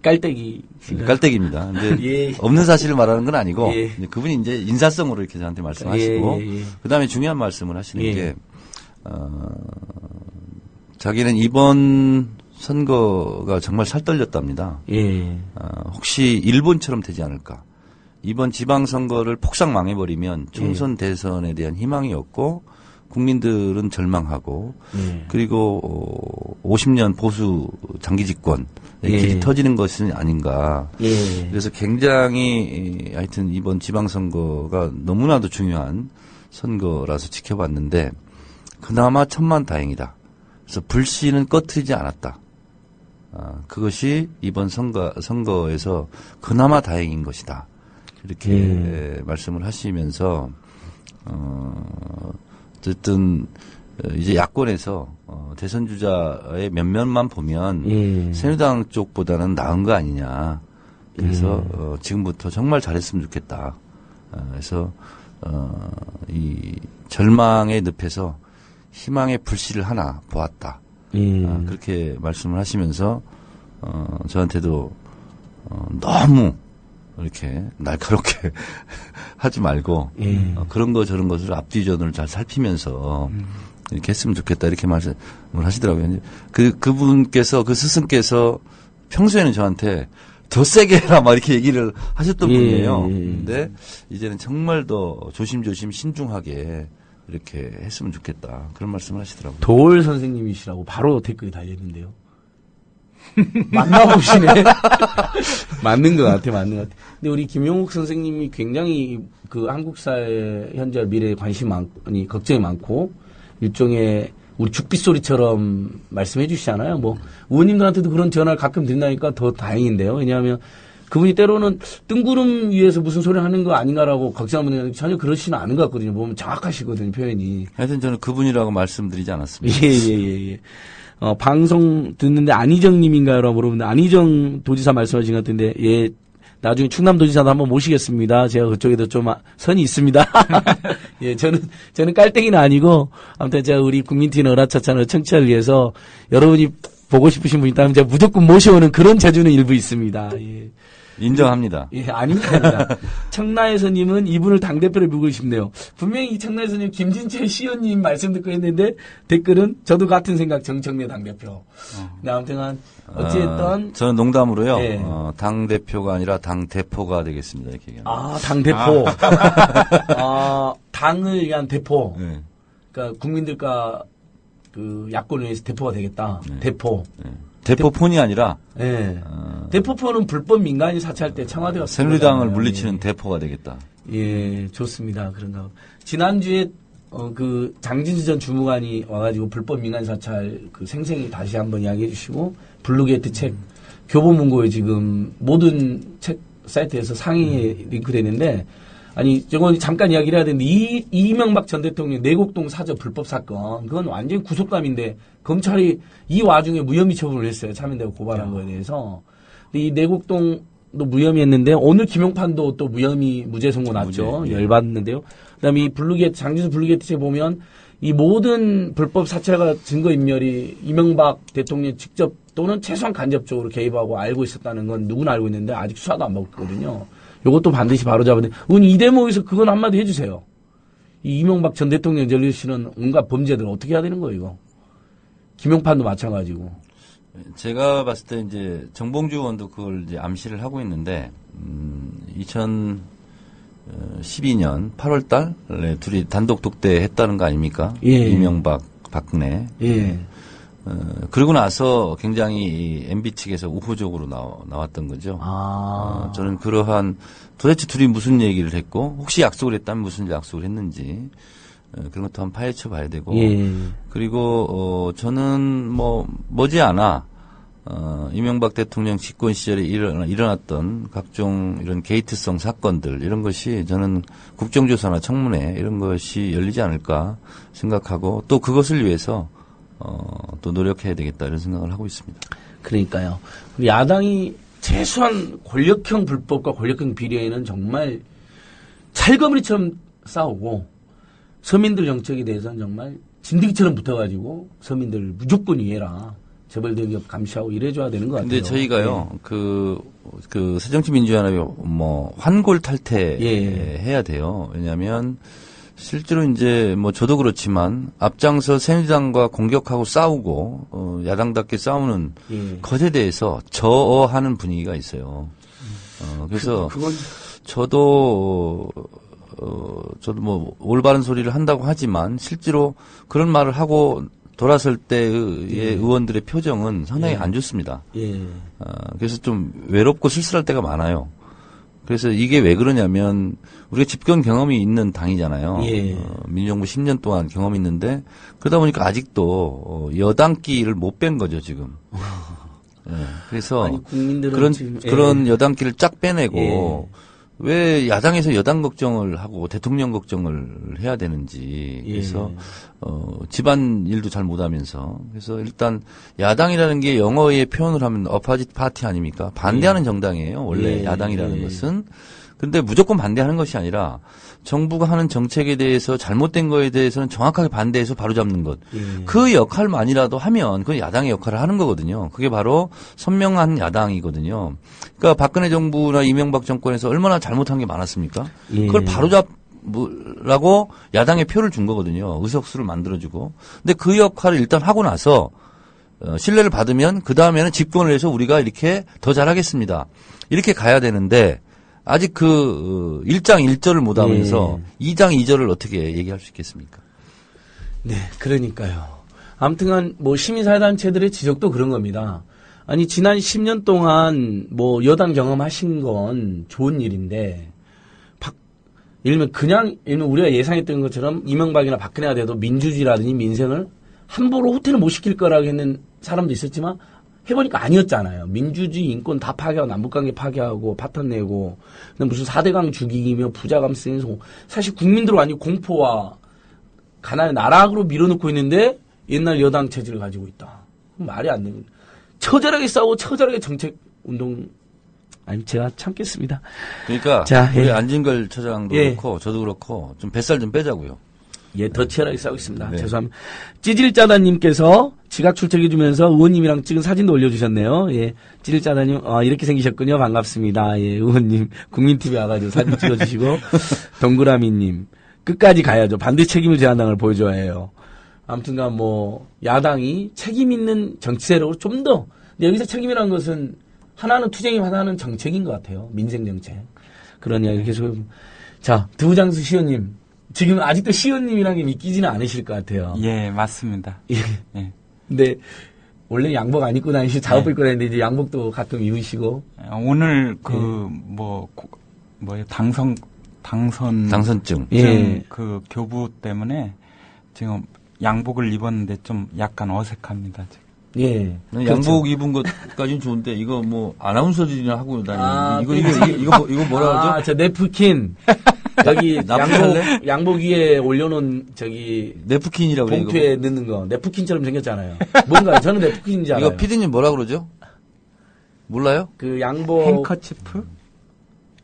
깔때기입니다. 근데 없는 사실을 말하는 건 아니고 그분이 이제 인사성으로 이렇게 저한테 말씀하시고 그다음에 중요한 말씀을 하시는 게 자기는 이번 선거가 정말 살떨렸답니다. 혹시 일본처럼 되지 않을까? 이번 지방선거를 폭삭 망해버리면 총선 대선에 대한 희망이 없고 국민들은 절망하고 그리고 50년 보수 장기 집권 길이 터지는 것은 아닌가. 그래서 굉장히 하여튼 이번 지방선거가 너무나도 중요한 선거라서 지켜봤는데 그나마 천만다행이다. 그래서 불씨는 꺼트리지 않았다. 그것이 이번 선거에서 그나마 다행인 것이다. 이렇게 말씀을 하시면서 어쨌든 이제 야권에서 대선 주자의 면면만 보면 새누리당 쪽보다는 나은 거 아니냐. 그래서 지금부터 정말 잘했으면 좋겠다. 그래서 이 절망의 늪에서 희망의 불씨를 하나 보았다. 그렇게 말씀을 하시면서 저한테도 너무 이렇게 날카롭게 하지 말고 그런 거 저런 것을 앞뒤전을 잘 살피면서 이렇게 했으면 좋겠다 이렇게 말씀을 하시더라고요. 그분께서 그 스승께서 평소에는 저한테 더 세게 해라 막 이렇게 얘기를 하셨던 분이에요. 근데 이제는 정말 더 조심조심 신중하게 이렇게 했으면 좋겠다 그런 말씀을 하시더라고요. 도올 선생님이시라고 바로 댓글이 달렸는데요. 맞나 보시네. 맞는 것 같아. 근데 우리 김용욱 선생님이 굉장히 그 한국 사회 현재 미래에 관심이 많고, 걱정이 많고, 일종의 우리 죽빗소리처럼 말씀해 주시잖아요. 뭐 의원님들한테도 그런 전화를 가끔 드린다니까 더 다행인데요. 왜냐하면 그분이 때로는 뜬구름 위에서 무슨 소리를 하는 거 아닌가라고 걱정하는 분들은 전혀 그러시는 않은 것 같거든요. 보면 정확하시거든요, 표현이. 하여튼 저는 그분이라고 말씀드리지 않았습니다. 예. 방송 듣는데 안희정 님인가요라고 물어보는데 안희정 도지사 말씀하신 것 같은데 예. 나중에 충남도지사도 한번 모시겠습니다. 제가 그쪽에도 좀 선이 있습니다. 예, 저는 깔때기는 아니고, 아무튼 제가 우리 국민TV는 어라차차는 청취자를 위해서 여러분이 보고 싶으신 분 있다면 제가 무조건 모셔오는 그런 재주는 일부 있습니다. 예. 인정합니다. 예, 아닙니다. 청라에서님은 이분을 당대표로 밀고 싶네요. 분명히 이 청라에서님 김진채 시의원님 말씀 듣고 했는데 댓글은 저도 같은 생각 정청래 당대표. 아무튼 어찌됐든 저는 농담으로요. 예. 당대표가 아니라 당대포가 되겠습니다. 이렇게 얘기합니다. 아, 당대표. 당을 위한 대포. 네. 그러니까 국민들과 그 야권을 위해서 대포가 되겠다. 네. 대포. 네. 대포폰이 아니라 예. 대포폰은 불법 민간인 사찰 때 청와대가 새누리당을 물리치는 대포가 되겠다. 예, 좋습니다. 그런가. 지난주에 그 장진수 전 주무관이 와가지고 불법 민간 사찰 그 생생히 다시 한번 이야기해 주시고 블루게이트 책 교보문고에 지금 모든 책 사이트에서 상위에 링크되는데 아니 저건 잠깐 이야기를 해야 되는데 이명박 전 대통령 내곡동 사저 불법 사건 그건 완전히 구속감인데 검찰이 이 와중에 무혐의 처분을 했어요. 참여연대가 고발한 거에 대해서. 근데 이 내곡동도 무혐의했는데 오늘 김용판도 또 무혐의 무죄 선고 났죠. 열받는데요. 그다음에 이 장진수 블루게이트에 보면 이 모든 불법 사찰과 증거인멸이 이명박 대통령 직접 또는 최소한 간접적으로 개입하고 알고 있었다는 건 누구나 알고 있는데 아직 수사도 안 받고 있거든요. 요것도 반드시 바로잡아야 돼. 이 대목에서 그건 한마디 해주세요. 이 이명박 전 대통령 전리시는 온갖 범죄들 어떻게 해야 되는 거예요, 이거? 김용판도 마찬가지고. 제가 봤을 때 이제 정봉주 의원도 그걸 이제 암시를 하고 있는데, 2012년 8월 달에 둘이 단독 독대했다는 거 아닙니까? 예. 이명박, 박근혜. 예. 그러고 나서 굉장히 이 MB 측에서 우호적으로 나왔던 거죠. 저는 그러한 도대체 둘이 무슨 얘기를 했고 혹시 약속을 했다면 무슨 약속을 했는지 그런 것도 한번 파헤쳐 봐야 되고 예. 그리고 저는 뭐 머지않아 이명박 대통령 집권 시절에 일어났던 각종 이런 게이트성 사건들 이런 것이 저는 국정조사나 청문회 이런 것이 열리지 않을까 생각하고 또 그것을 위해서 또 노력해야 되겠다 이런 생각을 하고 있습니다. 그러니까요. 야당이 최소한 권력형 불법과 권력형 비리에는 정말 찰거머리처럼 싸우고 서민들 정책에 대해서는 정말 진드기처럼 붙어가지고 서민들 무조건 이해라. 재벌 대기업 감시하고 이래줘야 되는 것 같아요. 근데 저희가요, 네. 그 새정치민주연합이 환골 탈퇴 해야 돼요. 왜냐하면 실제로 이제 저도 그렇지만 앞장서 새누리당과 공격하고 싸우고 야당답게 싸우는 것에 대해서 저어하는 분위기가 있어요. 그래서 저도 올바른 소리를 한다고 하지만 실제로 그런 말을 하고 돌아설 때의 의원들의 표정은 상당히 안 좋습니다. 그래서 좀 외롭고 쓸쓸할 때가 많아요. 그래서 이게 왜 그러냐면 우리가 집권 경험이 있는 당이잖아요. 민주정부 10년 동안 경험이 있는데 그러다 보니까 아직도 여당기를 못 뺀 거죠 지금. 그래서 아니, 그런 여당기를 쫙 빼내고 왜 야당에서 여당 걱정을 하고 대통령 걱정을 해야 되는지 그래서 집안 일도 잘 못하면서 그래서 일단 야당이라는 게 영어의 표현을 하면 어파짓 파티 아닙니까? 반대하는 정당이에요. 원래 야당이라는 것은. 근데 무조건 반대하는 것이 아니라 정부가 하는 정책에 대해서 잘못된 거에 대해서는 정확하게 반대해서 바로잡는 것. 그 역할만이라도 하면 그건 야당의 역할을 하는 거거든요. 그게 바로 선명한 야당이거든요. 그러니까 박근혜 정부나 이명박 정권에서 얼마나 잘못한 게 많았습니까? 그걸 바로잡으라고 야당의 표를 준 거거든요. 의석수를 만들어주고. 근데 그 역할을 일단 하고 나서 신뢰를 받으면 그 다음에는 집권을 해서 우리가 이렇게 더 잘하겠습니다. 이렇게 가야 되는데 아직 그 1장 1절을 못 하면서 2장 2절을 어떻게 얘기할 수 있겠습니까? 네, 그러니까요. 아무튼 시민사회단체들의 지적도 그런 겁니다. 아니 지난 10년 동안 여당 경험하신 건 좋은 일인데 예를 들면 우리가 예상했던 것처럼 이명박이나 박근혜가 돼도 민주주의라든지 민생을 함부로 후퇴는 못 시킬 거라고 했는 사람도 있었지만 해보니까 아니었잖아요. 민주주의 인권 다 파괴하고 남북관계 파괴하고 파탄 내고 무슨 4대강 죽이기며 부자감 쓰면서 사실 국민들 완전 공포와 가난의 나락으로 밀어넣고 있는데 옛날 여당 체질을 가지고 있다. 말이 안 되는. 처절하게 싸우고 처절하게 정책 운동. 아니 제가 참겠습니다. 그러니까 자, 우리 예. 안진걸 처장도 예. 그렇고 저도 그렇고 좀 뱃살 좀 빼자고요. 예, 더 치열하게 싸우고 있습니다. 네. 죄송합니다. 찌질짜다님께서 지각 출첵해주면서 의원님이랑 찍은 사진도 올려주셨네요. 예, 찌질짜다님, 이렇게 생기셨군요. 반갑습니다. 예, 의원님, 국민TV 와가지고 사진 찍어주시고, 동그라미님, 끝까지 가야죠. 반드시 책임을 져야 한다는 걸 보여줘야 해요. 아무튼간 야당이 책임있는 정치 세력으로 좀 더, 근데 여기서 책임이라는 것은 하나는 투쟁임, 하나는 정책인 것 같아요. 민생 정책. 그런 이야기 계속. 자, 두장수 시의원님. 지금 아직도 시의원님이라는 게 믿기지는 않으실 것 같아요. 예, 맞습니다. 예. 예. 근데 원래 양복 안 입고 다니시고 작업 입고 다니는데 이제 양복도 가끔 입으시고. 오늘 당선증. 예. 그 교부 때문에 지금 양복을 입었는데 좀 약간 어색합니다. 지금. 예. 양복 입은 것까지는 좋은데 이거 아나운서들이나 하고 다니는 이거 뭐라 하죠? 저 네프킨. 여기 납품할래? 양복 위에 올려놓은 네프킨이라고 그래요. 봉투에 넣는 거. 네프킨처럼 생겼잖아요. 뭔가요? 저는 네프킨인지 알아요. 이거 피디님 뭐라 그러죠? 몰라요? 그 양복. 행커치프?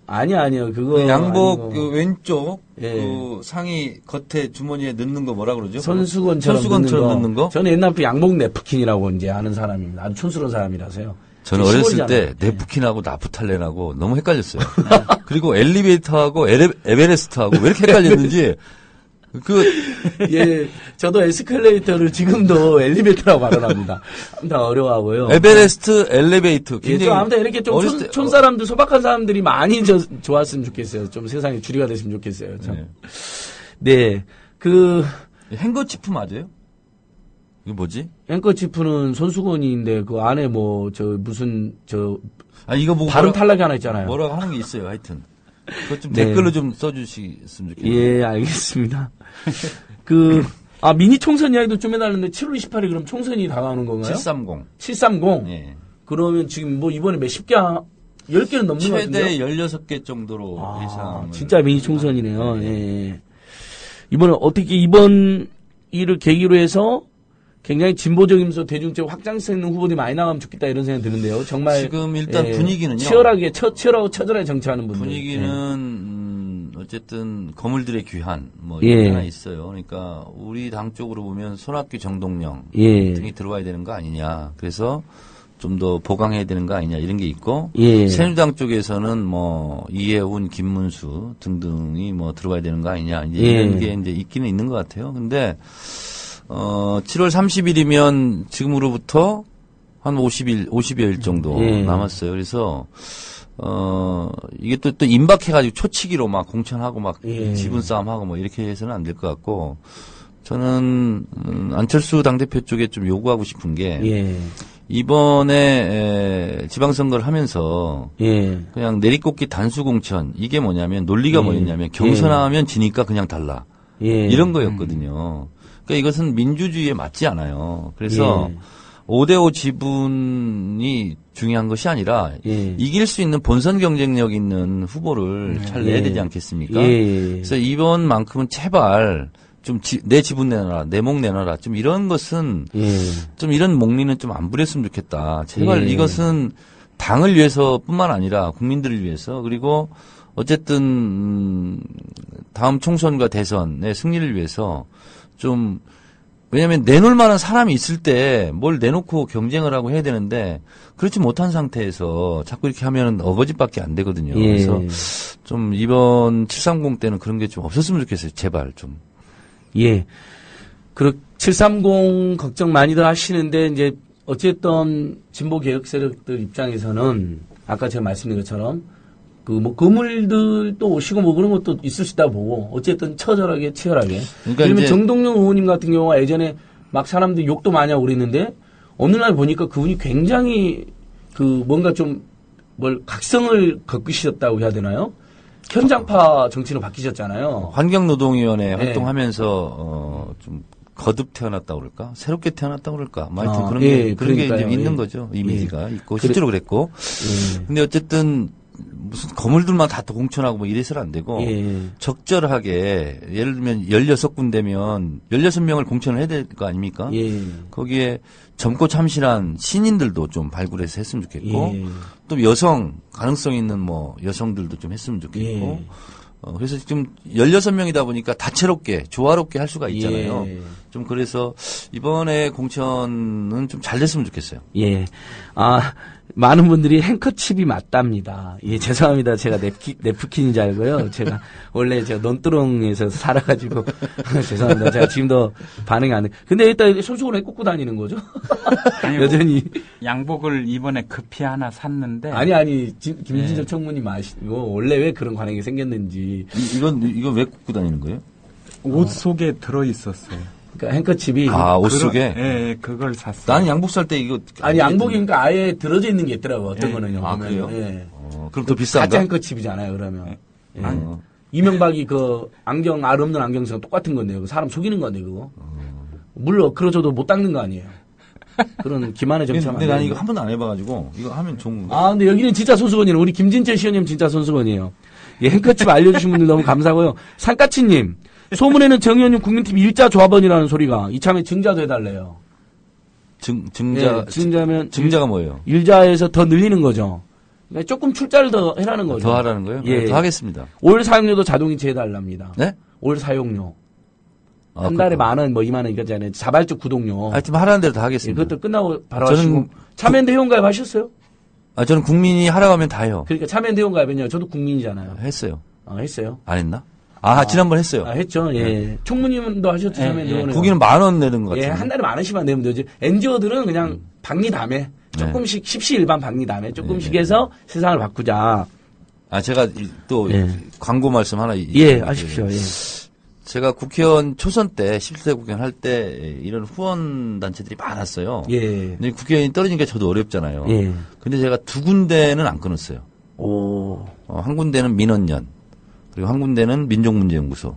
아니요. 그거. 양복 아니고. 그 왼쪽 예. 그 상의 겉에 주머니에 넣는 거 뭐라 그러죠? 선수건처럼 넣는 거? 저는 옛날부터 양복 네프킨이라고 이제 아는 사람입니다. 아주 촌스러운 사람이라서요. 저는 어렸을 때 예. 네프킨하고 나프탈렌하고 너무 헷갈렸어요. 그리고 엘리베이터하고 에베레스트하고 왜 이렇게 헷갈렸는지 예, 저도 에스컬레이터를 지금도 엘리베이터라고 발언합니다. 아무튼 어려워하고요. 에베레스트, 엘리베이터. 예, 좀 아무튼 이렇게 좀 촌 사람들, 소박한 사람들이 많이 좋았으면 좋겠어요. 좀 세상에 주류가 됐으면 좋겠어요. 참. 네. 행거치프 맞아요? 이게 뭐지? 행거치프는 손수건인데 그 안에 이거 발음 탈락이 하나 있잖아요. 뭐라고 하는 게 있어요, 하여튼. 그것 좀 네. 댓글로 좀 써주시으면 좋겠네요. 예, 알겠습니다. 미니 총선 이야기도 좀 해달라는데 7월 28일 그럼 총선이 다가오는 건가요? 730. 예. 그러면 지금 이번에 몇십 개, 10개는 넘는 것 같은데요? 최대 16개 정도로 예상. 진짜 미니 총선이네요. 예. 이번에 어떻게 이번 일을 계기로 해서 굉장히 진보적이면서 대중적 확장성 있는 후보들이 많이 나가면 좋겠다 이런 생각이 드는데요. 정말 지금 일단 분위기는요. 치열하고 처절하게 정치하는 분들. 분위기는 어쨌든 거물들의 귀환 이런 게 하나 있어요. 그러니까 우리 당 쪽으로 보면 손학규, 정동영 등이 들어와야 되는 거 아니냐. 그래서 좀 더 보강해야 되는 거 아니냐 이런 게 있고 새누리당 쪽에서는 이해훈, 김문수 등등이 들어와야 되는 거 아니냐 이제 이런 게 이제 있기는 있는 것 같아요. 근데 7월 30일이면 지금으로부터 한 50여일 정도 남았어요. 그래서, 이게 또 임박해가지고 초치기로 막 공천하고 막 지분 싸움하고 이렇게 해서는 안 될 것 같고, 저는, 안철수 당대표 쪽에 좀 요구하고 싶은 게, 이번에 지방선거를 하면서, 그냥 내리꽂기 단수 공천, 이게 뭐냐면, 논리가 뭐였냐면, 경선하면 지니까 그냥 달라. 이런 거였거든요. 그러니까 이것은 민주주의에 맞지 않아요. 그래서 5대5 지분이 중요한 것이 아니라 이길 수 있는 본선 경쟁력 있는 후보를 잘 내야 되지 않겠습니까? 그래서 이번만큼은 제발 좀 내 지분 내놔라, 내 목 내놔라. 좀 이런 것은 좀 이런 목리는 좀 안 부렸으면 좋겠다. 제발 이것은 당을 위해서뿐만 아니라 국민들을 위해서 그리고 어쨌든 다음 총선과 대선의 승리를 위해서 왜냐면 내놓을 만한 사람이 있을 때 뭘 내놓고 경쟁을 하고 해야 되는데 그렇지 못한 상태에서 자꾸 이렇게 하면 어거지밖에 안 되거든요. 그래서 좀 이번 730 때는 그런 게 좀 없었으면 좋겠어요. 제발 좀. 730 걱정 많이들 하시는데 이제 어쨌든 진보 개혁 세력들 입장에서는 아까 제가 말씀드린 것처럼 거물들도 오시고 그런 것도 있을 수 있다고 보고, 어쨌든 치열하게. 그러니까 예를 들면 정동영 의원님 같은 경우가 예전에 막 사람들이 욕도 많이 하고 그랬는데, 어느 날 보니까 그분이 굉장히 뭔가 각성을 겪으셨다고 해야 되나요? 현장파 정치로 바뀌셨잖아요. 환경노동위원회 네. 활동하면서 좀 거듭 태어났다고 그럴까? 새롭게 태어났다고 그럴까? 뭐 하여튼 아, 그런 예, 그런 게 이제 그러니까요. 있는 예. 거죠. 이미지가 있고 그래- 실제로 그랬고. 예. 근데 어쨌든 무슨 건물들만 다 공천하고 뭐 이래서는 안 되고 예. 적절하게 예를 들면 16군데면 16명을 공천을 해야 될 거 아닙니까? 예. 거기에 젊고 참신한 신인들도 좀 발굴해서 했으면 좋겠고 예. 또 여성 가능성 있는 뭐 여성들도 좀 했으면 좋겠고 예. 그래서 지금 16명이다 보니까 다채롭게 조화롭게 할 수가 있잖아요. 예. 좀 그래서 이번에 공천은 좀 잘 됐으면 좋겠어요. 예. 아, 많은 분들이 행커칩이 맞답니다. 예, 죄송합니다. 제가 냅프킨인 줄 알고요. 제가 원래 제가 논두렁에서 살아가지고 죄송합니다. 제가 지금도 반응이 안 돼. 근데 일단 손수건에 꽂고 다니는 거죠? 아니요. 여전히. 양복을 이번에 급히 하나 샀는데. 아니, 김진적 청문님 아시고 원래 왜 그런 관행이 생겼는지. 이건 왜 꽂고 다니는 거예요? 옷 속에 들어 있었어요. 그러니까 행커칩이. 옷 속에? 예, 그걸 샀어요. 나는 양복 살 때 이거 아니, 양복이 그러니까 아예 들어져 있는 게 있더라고요. 어떤 예. 거는요. 아, 보면은. 그래요? 예. 그럼 더 비싼가? 가짜 행커칩이잖아요, 그러면. 예. 어. 이명박이 그 안경, 알 없는 안경처럼 똑같은 건데요. 사람 속이는 건데, 그거. 물론, 그러줘도 못 닦는 거 아니에요. 그런 기만의 정치하면. 근데 나는 이거 한 번도 안 해봐가지고 이거 하면 좋은 거. 아, 근데 여기는 진짜 손수건이에요. 우리 김진철 시원님 진짜 손수건이에요. 예, 행커칩 알려주신 분들 너무 감사하고요. 산까치님, 소문에는 정 의원님 국민TV 일자 조합원이라는 소리가 이참에 증자도 해달래요. 증자, 예, 증자면. 증자가 뭐예요? 일자에서 더 늘리는 거죠. 그러니까 조금 출자를 더 해라는 거죠. 더 하라는 거예요? 예. 더 하겠습니다. 올 사용료도 자동이체 해달랍니다. 네? 올 사용료. 아, 한 달에 10,000원, 뭐 20,000원 이거잖아요. 자발적 구독료. 하여튼 하라는 대로 다 예, 하겠습니다. 그것도 끝나고 바로 저는 하시고. 참여연대 회원가입 하셨어요? 저는 국민이 하라고 하면 다 해요. 그러니까 참여연대 회원가입은요. 저도 국민이잖아요. 했어요. 했어요. 안 했나? 지난번 했어요. 했죠. 예. 총무님도 하셨죠. 참여연대 회원가입. 거기는 10,000원 내는 것 예, 같아요. 한 달에 10,000원씩만 내면 되지. NGO들은 그냥 박리담에 조금씩 십시일반 박리담에 조금씩 해서 세상을 바꾸자. 제가 또 예. 광고 말씀 하나. 예, 하십시오. 예. 제가 국회의원 초선 때 17대 국회의원 할 때 이런 후원 단체들이 많았어요. 예. 근데 국회의원이 떨어지니까 저도 어렵잖아요. 예. 근데 제가 두 군데는 안 끊었어요. 오. 한 군데는 민원연, 그리고 한 군데는 민족문제연구소.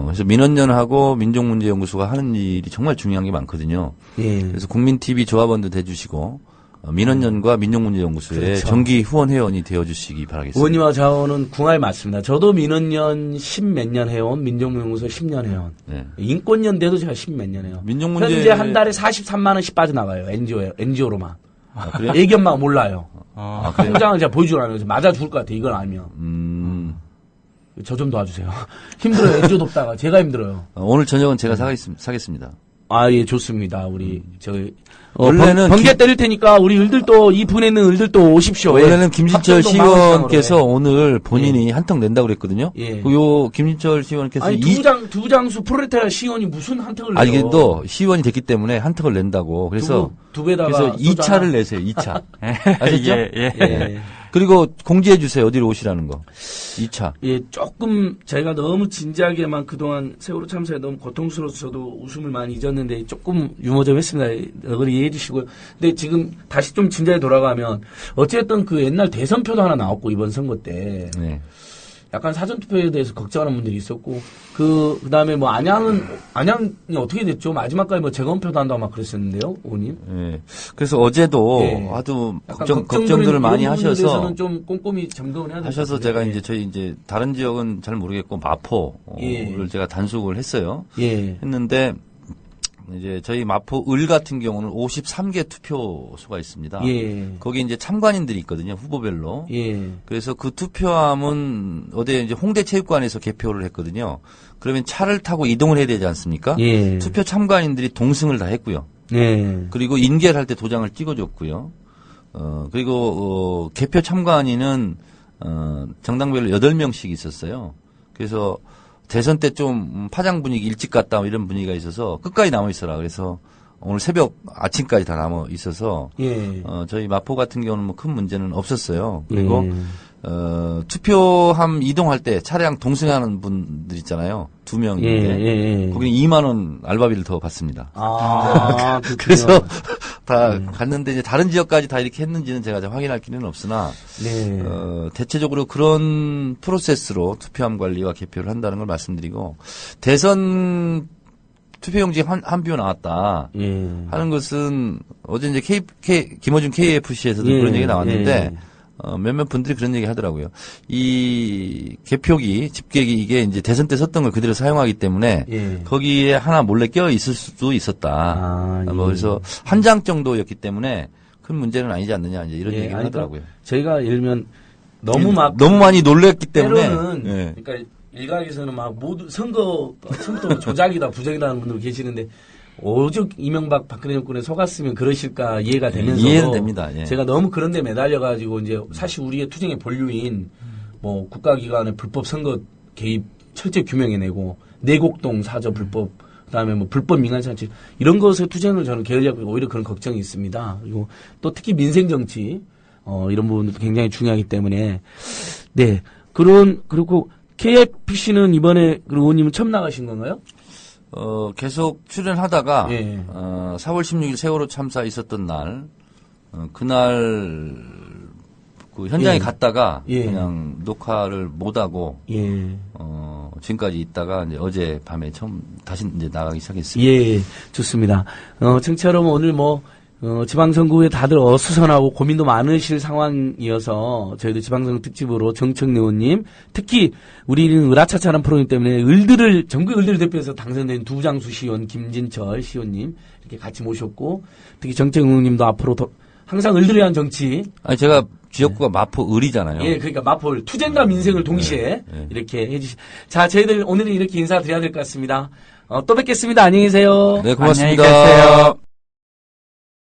그래서 민원연하고 민족문제연구소가 하는 일이 정말 중요한 게 많거든요. 예. 그래서 국민TV 조합원도 돼주시고 민원연과 민족문제연구소에 그렇죠. 정기 후원 회원이 되어주시기 바라겠습니다. 의원님과 자원은 궁합이 맞습니다. 저도 민원연 10몇 년 회원, 민족문제연구소 10년 회원. 네. 인권연대도 제가 10몇 년 회원. 민족문제 현재 한 달에 43만 원씩 빠져나가요. NGO로만. 그래요? 애견만 몰라요. 그래요? 통장을 제가 보여주라 그래서 맞아 죽을 것 같아. 이걸 알면. 저 좀 도와주세요. 힘들어요. NGO 돕다가 제가 힘들어요. 오늘 저녁은 제가 사겠습니다. 예, 좋습니다. 우리 원래는 번개 때릴 테니까 우리 을들도 이 분에 있는 을들도 오십시오. 원래는 예. 김진철 합정동 시의원께서 망원상으로. 오늘 본인이 한턱 낸다고 그랬거든요. 예. 요 김진철 시의원께서 아니 두 장수 프로레타리아 시의원이 무슨 한턱을 내요? 이게 또 시의원이 됐기 때문에 한턱을 낸다고. 그래서 두 배다가 그래서 2차를 내세요. 2차. 아셨죠? 예. 그리고 공지해 주세요. 어디로 오시라는 거. 2차. 예, 조금 제가 너무 진지하게만 그동안 세월호 참사에 너무 고통스러워서 저도 웃음을 많이 잊었는데 조금 유머 좀 했습니다. 너그리 이해해 주시고요. 근데 지금 다시 좀 진지하게 돌아가면 어쨌든 그 옛날 대선표도 하나 나왔고 이번 선거 때 네. 약간 사전투표에 대해서 걱정하는 분들이 있었고 그다음에 뭐 안양이 어떻게 됐죠? 마지막까지 뭐 재검표도 한다고 막 그랬었는데요, 의원님. 네. 그래서 어제도 예. 하도 약간 걱정들을 많이 이런 부분에 하셔서 대해서는 좀 꼼꼼히 점검을 해야 될 것 하셔서 같은데. 제가 예. 이제 저희 이제 다른 지역은 잘 모르겠고 마포를 예. 제가 단속을 했어요. 예. 했는데 이제 저희 마포 을 같은 경우는 53개 투표소가 있습니다. 예. 거기 이제 참관인들이 있거든요. 후보별로. 예. 그래서 그 투표함은 어제 이제 홍대 체육관에서 개표를 했거든요. 그러면 차를 타고 이동을 해야 되지 않습니까? 예. 투표 참관인들이 동승을 다 했고요. 예. 그리고 인계를 할 때 도장을 찍어줬고요. 그리고 개표 참관인은 정당별로 8명씩 있었어요. 그래서 대선 때 좀 파장 분위기 일찍 갔다 이런 분위기가 있어서 끝까지 남아 있어라. 그래서 오늘 새벽 아침까지 다 남아 있어서 예. 저희 마포 같은 경우는 뭐 큰 문제는 없었어요. 그리고 예. 투표함 이동할 때 차량 동승하는 분들 있잖아요. 2명인데 예. 거기는 2만 원 알바비를 더 받습니다. 그렇군요. 그래서 다 갔는데 이제 다른 지역까지 다 이렇게 했는지는 제가 확인할 기회는 없으나 네. 대체적으로 그런 프로세스로 투표함 관리와 개표를 한다는 걸 말씀드리고 대선 투표용지 한 표 나왔다 하는 것은 어제 이제 김어준 KFC에서도 그런 얘기 나왔는데 몇몇 분들이 그런 얘기 하더라고요. 이 개표기, 집계기 이게 이제 대선 때 썼던 걸 그대로 사용하기 때문에 거기에 하나 몰래 껴 있을 수도 있었다. 뭐 그래서 한 장 정도였기 때문에 큰 문제는 아니지 않느냐 이제 이런 얘기를 하더라고요. 저희가 예를 들면 너무 많이 놀랬기 때문에 때로는 그러니까 일각에서는 막 모두 선거 조작이다 부정이다 하는 분들 계시는데 오죽 이명박 박근혜 정권에 속았으면 그러실까 이해가 되면서 이해는 됩니다. 제가 너무 그런 데 매달려가지고 이제 사실 우리의 투쟁의 본류인 뭐 국가기관의 불법 선거 개입 철저히 규명해내고 내곡동 사저 불법 그다음에 뭐 불법 민간단체 이런 것의 투쟁을 저는 게을리하고 오히려 그런 걱정이 있습니다. 그리고 또 특히 민생 정치 이런 부분도 굉장히 중요하기 때문에 네 그리고 KFC는 이번에 그 의원님은 처음 나가신 건가요? 계속 출연하다가 4월 16일 세월호 참사 있었던 날 그날 그 현장에 갔다가 그냥 녹화를 못하고 지금까지 있다가 이제 어제 밤에 처음 다시 이제 나가기 시작했습니다. 예, 좋습니다. 청취자 여러분 오늘 지방선거에 다들 어수선하고 고민도 많으실 상황이어서 저희도 지방선거 특집으로 정청래 의원님 특히 우리는 으라차차라는 프로그램 때문에 전국 을들을 대표해서 당선된 두장수 시의원 김진철 시의원님 이렇게 같이 모셨고 특히 정청래 의원님도 앞으로 항상 을들에 대한 정치 아니 제가 지역구가 마포 을이잖아요. 예, 그러니까 마포 투쟁과 민생을 동시에 이렇게 자, 저희들 오늘은 이렇게 인사드려야 될 것 같습니다. 또 뵙겠습니다. 안녕히 계세요. 네, 고맙습니다. 안녕히 계세요.